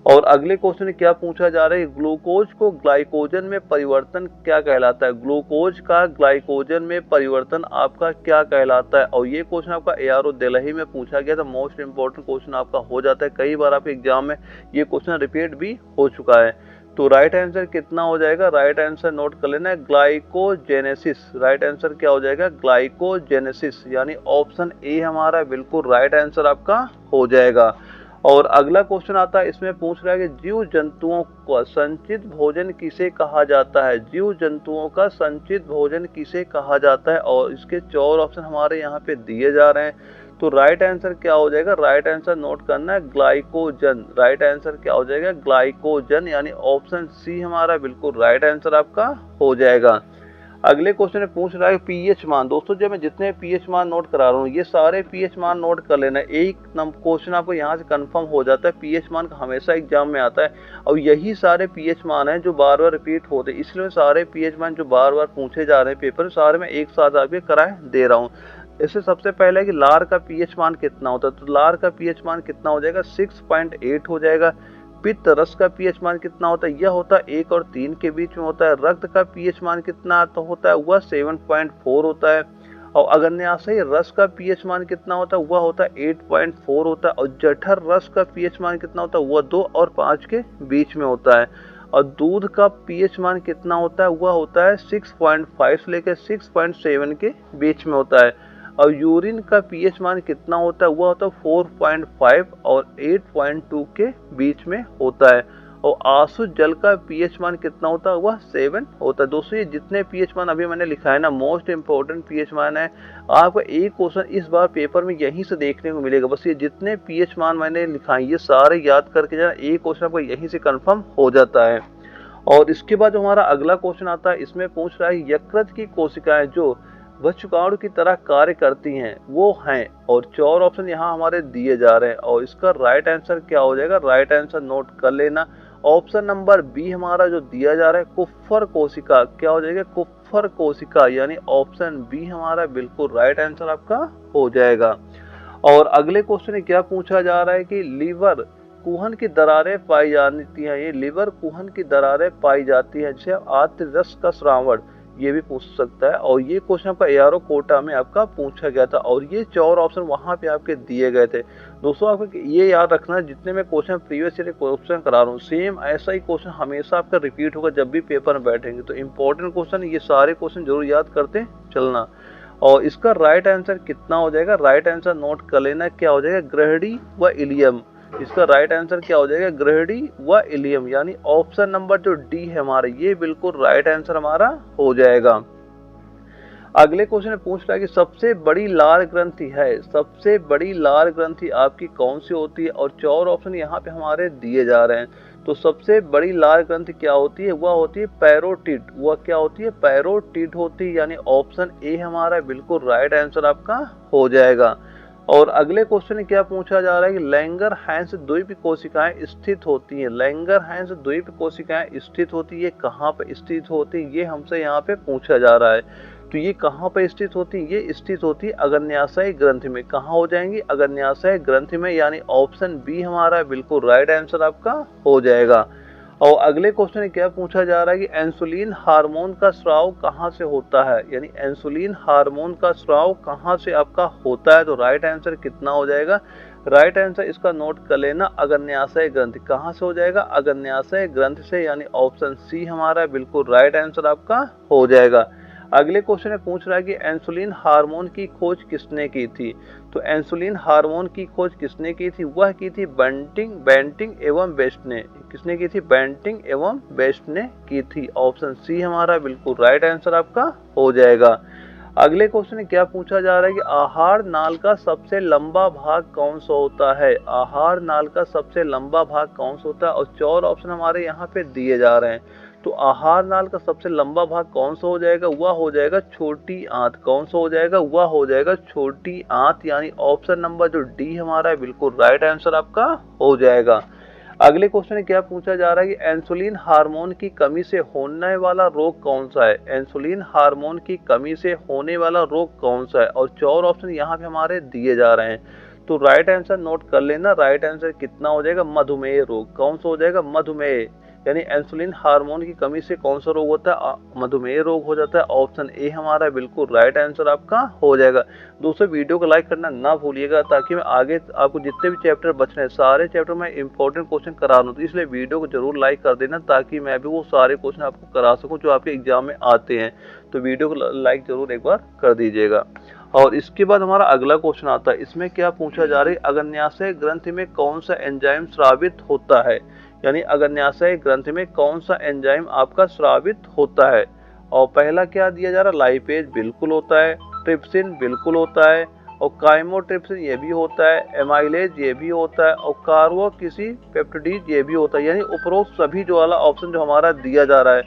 S1: और अगले क्वेश्चन में क्या पूछा जा रहा है, ग्लूकोज को ग्लाइकोजन में परिवर्तन क्या कहलाता है। ग्लूकोज का ग्लाइकोजन में परिवर्तन आपका क्या कहलाता है। और ये क्वेश्चन आपका ARO दिल्ली में पूछा गया था, मोस्ट इंपॉर्टेंट क्वेश्चन आपका हो जाता है, कई बार आपके एग्जाम में ये क्वेश्चन रिपीट भी हो चुका है। तो राइट आंसर कितना हो जाएगा, राइट आंसर नोट कर लेना है, ग्लाइकोजेनेसिस। राइट आंसर क्या हो जाएगा, ग्लाइकोजेनेसिस, यानी ऑप्शन ए हमारा बिल्कुल राइट आंसर आपका हो जाएगा। और अगला क्वेश्चन आता है, इसमें पूछ रहा है कि जीव जंतुओं का संचित भोजन किसे कहा जाता है। जीव जंतुओं का संचित भोजन किसे कहा जाता है। और इसके 4 ऑप्शन हमारे यहाँ पे दिए जा रहे हैं। तो राइट आंसर क्या हो जाएगा, राइट आंसर नोट करना है, ग्लाइकोजन। राइट आंसर क्या हो जाएगा, ग्लाइकोजन, यानी ऑप्शन सी हमारा बिल्कुल राइट आंसर आपका हो जाएगा। अगले क्वेश्चन में पूछ रहा है पीएच मान। दोस्तों जब मैं जितने पीएच मान नोट करा रहा हूँ, ये सारे पीएच मान नोट कर लेना। एक क्वेश्चन आपको यहाँ से कंफर्म हो जाता है, पीएच मान का हमेशा एग्जाम में आता है, और यही सारे पीएच मान हैं जो बार बार रिपीट होते हैं, इसलिए सारे पीएच मान जो बार बार पूछे जा रहे हैं पेपर, सारे मैं एक साथ आपके कराए दे रहा हूँ। इससे सबसे पहले कि लार का पीएच मान कितना होता है, तो लार का पीएच मान कितना हो जाएगा, 6.8 हो जाएगा। पित्त रस का पीएच मान कितना होता है, यह होता है 1 और 3 के बीच में होता है। रक्त का पीएच मान कितना तो होता है, वह 7.4 होता है। और अग्न्याशयी रस का पीएच मान कितना होता है, वह होता है 8.4 होता है। और जठर रस का पीएच मान कितना होता है, वह 2 और 5 के बीच में होता है। और दूध का पीएच मान कितना होता है, वह होता है 6.5 से लेकर 6.7 के बीच में होता है। और यूरिन का पीएच मान कितना होता है, वह होता है 4.5 और 8.2 के बीच में होता है। और आंसू जल का पीएच मान कितना होता है, वह 7 होता है। दोस्तों ये जितने पीएच मान अभी मैंने लिखा है ना, मोस्ट इंपॉर्टेंट पीएच मान है। आपको एक क्वेश्चन इस बार पेपर में यहीं से देखने को मिलेगा। बस ये जितने पीएच मान मैंने लिखा है, ये सारे याद करके जाना, एक क्वेश्चन आपको यहीं से कंफर्म हो जाता है। और इसके बाद जो हमारा अगला क्वेश्चन आता है, इसमें पूछ रहा है यकृत की कोशिकाएं जो वृक्षकाणु की तरह कार्य करती हैं वो हैं। और 4 ऑप्शन यहाँ हमारे दिए जा रहे हैं। और इसका राइट आंसर क्या हो जाएगा, राइट आंसर नोट कर लेना, ऑप्शन नंबर बी हमारा जो दिया जा रहा है, कुप्फर कोशिका। क्या हो जाएगा, कुप्फर कोशिका, यानी ऑप्शन बी हमारा बिल्कुल राइट आंसर आपका हो जाएगा। और अगले क्वेश्चन में क्या पूछा जा रहा है कि लीवर कुहन की दरारें पाई जाती हैं। ये लीवर कुहन की दरारें पाई जाती हैं, जैसे आर्त रस का श्रावण, ये भी पूछ सकता है। और ये क्वेश्चन आपका ARO कोटा में आपका पूछा गया था। और ये 4 ऑप्शन वहां पे आपके दिए गए थे। दोस्तों आपको ये याद रखना, जितने मैं क्वेश्चन प्रीवियस ईयर क्वेश्चन करा रहा हूँ, सेम ऐसा ही क्वेश्चन हमेशा आपका रिपीट होगा जब भी पेपर में बैठेंगे। तो इंपॉर्टेंट क्वेश्चन, ये सारे क्वेश्चन जरूर याद करते चलना। और इसका राइट आंसर कितना हो जाएगा, राइट आंसर नोट कर लेना, क्या हो जाएगा, ग्रहणी व इलियम। इसका राइट आंसर क्या हो जाएगा, ग्रहणी व इलियम, यानी ऑप्शन नंबर जो डी है हमारा, ये बिल्कुल राइट आंसर हमारा हो जाएगा। अगले क्वेश्चन में पूछ रहा है कि सबसे बड़ी लार ग्रंथि है, सबसे बड़ी लार ग्रंथि आपकी कौन सी होती है। और 4 ऑप्शन यहाँ पे हमारे दिए जा रहे हैं। तो सबसे बड़ी लार ग्रंथि क्या होती है, वह होती है पैरोटिड। वह क्या होती है, पैरोटिड होती है, यानी ऑप्शन ए हमारा बिल्कुल राइट आंसर आपका हो जाएगा। और अगले क्वेश्चन में क्या पूछा जा रहा है कि लैंगरहैंस द्वीप कोशिकाएं स्थित होती हैं। लैंगरहैंस द्वीप कोशिकाएं स्थित होती है, कहाँ पे स्थित होती है, ये हमसे यहाँ पे पूछा जा रहा है। तो ये कहाँ पे स्थित होती है, ये स्थित होती है अग्न्याशय ग्रंथि में। कहाँ हो जाएंगी, अग्न्याशय ग्रंथि में, यानी ऑप्शन बी हमारा बिल्कुल राइट आंसर आपका हो जाएगा। और अगले क्वेश्चन में क्या पूछा जा रहा है कि इंसुलिन हार्मोन का स्राव कहाँ से होता है, यानी इंसुलिन हार्मोन का स्राव कहाँ से आपका होता है। तो राइट आंसर कितना हो जाएगा, राइट आंसर इसका नोट कर लेना, अग्न्याशय ग्रंथि। कहाँ से हो जाएगा, अग्न्याशय ग्रंथि से, यानी ऑप्शन सी हमारा बिल्कुल राइट आंसर आपका हो जाएगा। अगले क्वेश्चन में पूछ रहा है कि इंसुलिन हार्मोन की खोज किसने की थी। तो इंसुलिन हार्मोन की खोज किसने की थी, वह की थी बेंटिंग एवं बेस्ट ने। किसने की थी, बेंटिंग एवं बेस्ट ने की थी। ऑप्शन सी हमारा बिल्कुल राइट आंसर आपका हो जाएगा। अगले क्वेश्चन में क्या पूछा जा रहा है कि आहार नाल का सबसे लंबा भाग कौन सा होता है। आहार नाल का सबसे लंबा भाग कौन सा होता है। और 4 ऑप्शन हमारे यहाँ पे दिए जा रहे हैं। तो आहार नाल का सबसे लंबा भाग कौन सा हो जाएगा, वह हो जाएगा छोटी आंत। कौन सा हो जाएगा, वह हो जाएगा छोटी आंत, यानी ऑप्शन नंबर जो डी हमारा है बिल्कुल राइट आंसर आपका हो जाएगा। अगले क्वेश्चन में क्या पूछा जा रहा है कि इंसुलिन हार्मोन की कमी से होने वाला रोग कौन सा है। इंसुलिन हार्मोन की कमी से होने वाला रोग कौन सा है। और 4 ऑप्शन यहाँ पे हमारे दिए जा रहे हैं। तो राइट आंसर नोट कर लेना, राइट आंसर कितना हो जाएगा, मधुमेह रोग। कौन सा हो जाएगा, मधुमेह, यानी इंसुलिन हार्मोन की कमी से कौन सा रोग होता है, मधुमेह रोग हो जाता है। ऑप्शन ए हमारा बिल्कुल राइट आंसर आपका हो जाएगा। दोस्तों वीडियो को लाइक करना ना भूलिएगा, ताकि मैं आगे आपको जितने भी चैप्टर बच रहे हैं सारे चैप्टर में इंपॉर्टेंट क्वेश्चन करा दूँ, तो इसलिए वीडियो को जरूर लाइक कर देना, ताकि मैं भी वो सारे क्वेश्चन आपको करा सकूँ जो आपके एग्जाम में आते हैं। तो वीडियो को लाइक जरूर एक बार कर दीजिएगा। और इसके बाद हमारा अगला क्वेश्चन आता है, इसमें क्या पूछा जा रहा है, अग्न्याशय ग्रंथि में कौन सा एंजाइम स्रावित होता है, यानी अग्न्याशय ग्रंथि में कौन सा एंजाइम आपका स्रावित होता है। और पहला क्या दिया जा रहा है, लाइपेज बिल्कुल होता है, ट्रिप्सिन बिल्कुल होता है, और काइमोट्रिप्सिन ये भी होता है, एमाइलेज ये भी होता है, और कार्बो किसी पेप्टिडीज ये भी होता है। यानी उपरोक्त सभी जो वाला ऑप्शन जो हमारा दिया जा रहा है,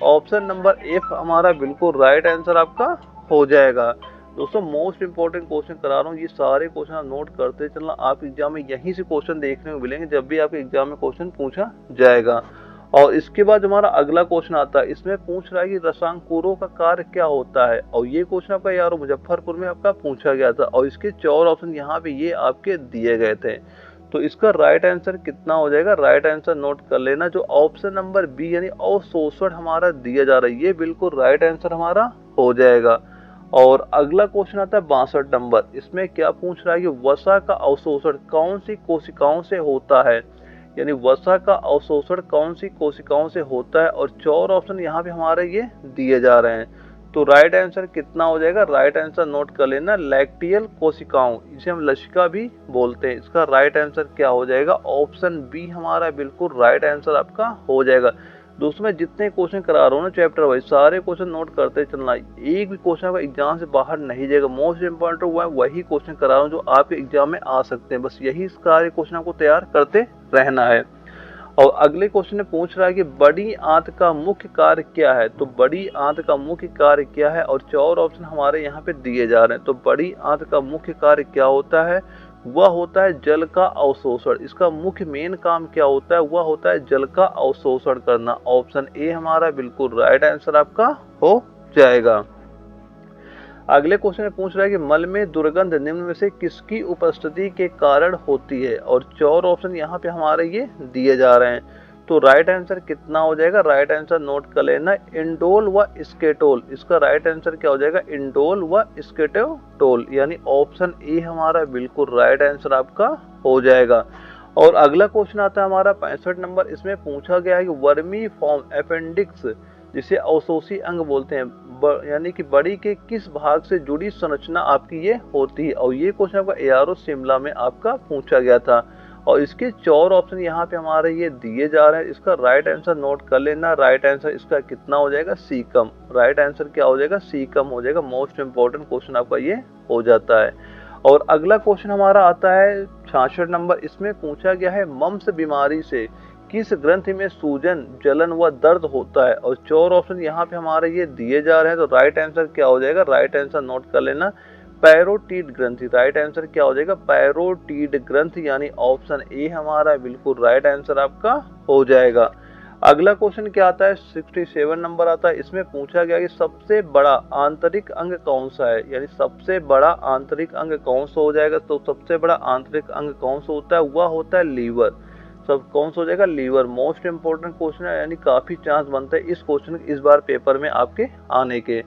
S1: ऑप्शन नंबर एफ हमारा बिल्कुल राइट आंसर आपका हो जाएगा। दोस्तों मोस्ट इंपॉर्टेंट क्वेश्चन करा रहा हूँ, ये सारे क्वेश्चन आप नोट करते चलना, आप एग्जाम में यहीं से क्वेश्चन देखने को मिलेंगे जब भी आपके एग्जाम में क्वेश्चन पूछा जाएगा। और इसके बाद हमारा अगला क्वेश्चन आता है, इसमें पूछ रहा है कि रसांकुरों का कार्य क्या होता है। और ये क्वेश्चन आपका यार मुजफ्फरपुर में आपका पूछा गया था, और इसके 4 ऑप्शन यहाँ पे ये आपके दिए गए थे। तो इसका राइट आंसर कितना हो जाएगा, राइट आंसर नोट कर लेना, जो ऑप्शन नंबर बी यानी अवशोषण हमारा दिया जा रहा है, ये बिल्कुल राइट आंसर हमारा हो जाएगा। और अगला क्वेश्चन आता है 62 नंबर, इसमें क्या पूछ रहा है कि वसा का अवशोषण कौन सी कोशिकाओं से होता है, यानी वसा का अवशोषण कौन सी कोशिकाओं से होता है। और 4 ऑप्शन यहाँ पे हमारे ये दिए जा रहे हैं। तो राइट आंसर कितना हो जाएगा, राइट आंसर नोट कर लेना, लैक्टियल कोशिकाओं, इसे हम लसिका भी बोलते हैं। इसका राइट आंसर क्या हो जाएगा, ऑप्शन बी हमारा बिल्कुल राइट आंसर आपका हो जाएगा। दोस्तों मैं जितने क्वेश्चन करा रहा हूँ ना चैप्टर वाइज, सारे क्वेश्चन नोट करते चलना, एक भी क्वेश्चन का एग्जाम से बाहर नहीं जाएगा। मोस्ट इंपॉर्टेंट हुआ है वही क्वेश्चन करा रहा हूँ जो आपके एग्जाम में आ सकते हैं, बस यही सारे क्वेश्चन आपको तैयार करते रहना है। और अगले क्वेश्चन में पूछ रहा है कि बड़ी आंत का मुख्य कार्य क्या है। तो बड़ी आंत का मुख्य कार्य क्या है, और 4 ऑप्शन हमारे यहाँ पे दिए जा रहे हैं। तो बड़ी आंत का मुख्य कार्य क्या होता है, वह होता है जल का अवशोषण। इसका मुख्य मेन काम क्या होता है, वह होता है जल का अवशोषण करना। ऑप्शन ए हमारा बिल्कुल राइट आंसर आपका हो जाएगा। अगले क्वेश्चन में पूछ रहा है कि मल में दुर्गंध निम्न में से किसकी उपस्थिति के कारण होती है। और 4 ऑप्शन यहाँ पे हमारे ये दिए जा रहे हैं। तो राइट आंसर कितना हो जाएगा, राइट आंसर नोट कर लेना, इंडोल व स्केटोल। इसका राइट आंसर क्या हो जाएगा, इंडोल व स्केटोल, यानी ऑप्शन ए हमारा बिल्कुल राइट आंसर आपका हो जाएगा। और अगला क्वेश्चन आता है हमारा 65 नंबर, इसमें पूछा गया है कि वर्मी फॉर्म अपेंडिक्स, जिसे अवशोषी अंग बोलते हैं, यानी कि बड़ी के किस भाग से जुड़ी संरचना आपकी ये होती है। और ये क्वेश्चन आपका एआरओ शिमला में आपका पूछा गया था। और इसके 4 ऑप्शन यहाँ पे हमारे ये दिए जा रहे हैं। इसका राइट आंसर नोट कर लेना, राइट आंसर इसका कितना हो जाएगा, सीकम। राइट आंसर क्या हो जाएगा, सीकम हो जाएगा। मोस्ट इंपॉर्टेंट क्वेश्चन आपका ये हो जाता है। और अगला क्वेश्चन हमारा आता है 66 नंबर, इसमें पूछा गया है मम्स बीमारी से किस ग्रंथि में सूजन, जलन व दर्द होता है। और 4 ऑप्शन यहाँ पे हमारे ये दिए जा रहे हैं। तो राइट आंसर क्या हो जाएगा, राइट आंसर नोट कर लेना, पैरोटीड ग्रंथि। राइट आंसर क्या हो जाएगा, पैरोटीड ग्रंथि, यानी ऑप्शन ए हमारा बिल्कुल राइट आंसर आपका हो जाएगा। अगला क्वेश्चन क्या आता है 67 नंबर आता है, इसमें पूछा गया कि सबसे बड़ा आंतरिक अंग कौन सा है, यानी सबसे बड़ा आंतरिक अंग कौन सा हो जाएगा। तो सबसे बड़ा आंतरिक अंग कौन सा होता है, वह होता है लीवर। सब कौन सा हो जाएगा, लीवर। मोस्ट इंपोर्टेंट क्वेश्चन है, यानी काफी चांस बनता है इस क्वेश्चन इस बार पेपर में आपके आने के।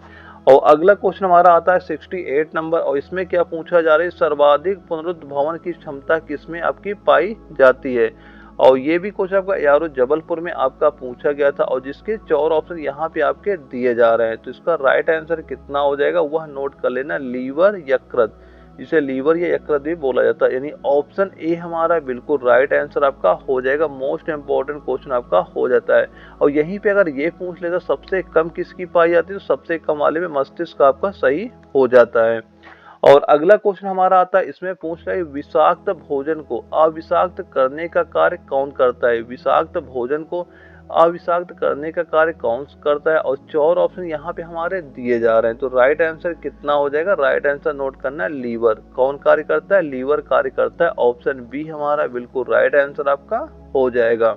S1: और अगला क्वेश्चन हमारा आता है 68 नंबर, और इसमें क्या पूछा जा रहा है, सर्वाधिक पुनरुद्भवन की क्षमता किसमें आपकी पाई जाती है। और ये भी क्वेश्चन आपका यारो जबलपुर में आपका पूछा गया था, और जिसके 4 ऑप्शन यहाँ पे आपके दिए जा रहे हैं। तो इसका राइट आंसर कितना हो जाएगा, वह नोट कर लेना, लीवर यकृत, जिसे लीवर या यकृत भी बोला जाता है, यानी ऑप्शन ए हमारा बिल्कुल राइट आंसर आपका हो जाएगा। मोस्ट इंपॉर्टेंट क्वेश्चन आपका हो जाता है। और यहीं पे अगर ये पूछ लेता सबसे कम किसकी पाई जाती है, तो सबसे कम वाले में मस्तिष्क आपका सही हो जाता है। और अगला क्वेश्चन हमारा आता है, इसमें पूछ रहा है विषाक्त भोजन को अविषाक्त करने का कार्य कौन करता है। विषाक्त भोजन को अविषाक्त करने का कार्य कौन करता है। और 4 ऑप्शन यहाँ पे हमारे दिए जा रहे हैं। तो राइट आंसर कितना हो जाएगा, राइट आंसर नोट करना है, लीवर। कौन कार्य करता है, लीवर कार्य करता है। ऑप्शन बी हमारा बिल्कुल राइट आंसर आपका हो जाएगा।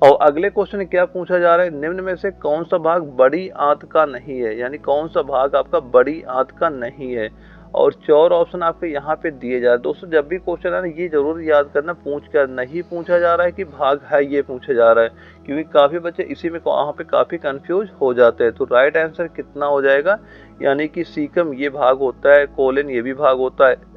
S1: और अगले क्वेश्चन क्या पूछा जा रहा है, निम्न में से कौन सा भाग बड़ी आंत का नहीं है, यानी कौन सा भाग आपका बड़ी आंत का नहीं है। और 4 ऑप्शन आपके यहाँ पे दिए जा रहे हैं। दोस्तों जब भी क्वेश्चन है ना, ये जरूर याद करना, पूछ कर नहीं पूछा जा रहा है कि भाग है ये पूछा जा रहा है, क्योंकि काफ़ी बच्चे इसी में वहाँ पे काफ़ी कंफ्यूज हो जाते हैं। तो राइट आंसर कितना हो जाएगा, यानी कि सीकम ये भाग होता है, कोलन ये भी भाग होता है,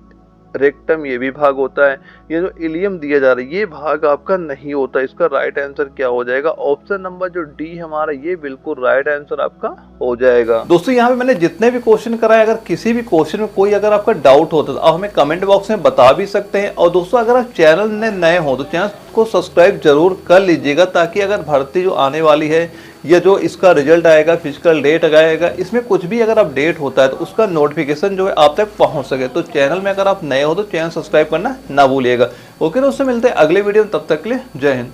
S1: रेक्टम ये भी भाग होता है, ये जो इलियम दिया जा रहा है ये भाग आपका नहीं होता। इसका राइट आंसर क्या हो जाएगा, ऑप्शन नंबर जो डी हमारा, ये बिल्कुल राइट आंसर आपका हो जाएगा। दोस्तों यहाँ पे मैंने जितने भी क्वेश्चन कराए, अगर किसी भी क्वेश्चन में कोई अगर आपका डाउट होता है तो आप हमें कमेंट बॉक्स में बता भी सकते हैं। और दोस्तों अगर आप चैनल में नए हो तो चैनल को सब्सक्राइब जरूर कर लीजिएगा, ताकि अगर भर्ती जो आने वाली है या जो इसका रिजल्ट आएगा, फिजिकल डेट आएगा, इसमें कुछ भी अगर अपडेट होता है तो उसका नोटिफिकेशन जो है आप तक पहुंच सके। तो चैनल में अगर आप नए हो तो चैनल सब्सक्राइब करना ना भूलिएगा। ओके दोस्तों, मिलते हैं अगले वीडियो में, तब तक के लिए जय हिंद।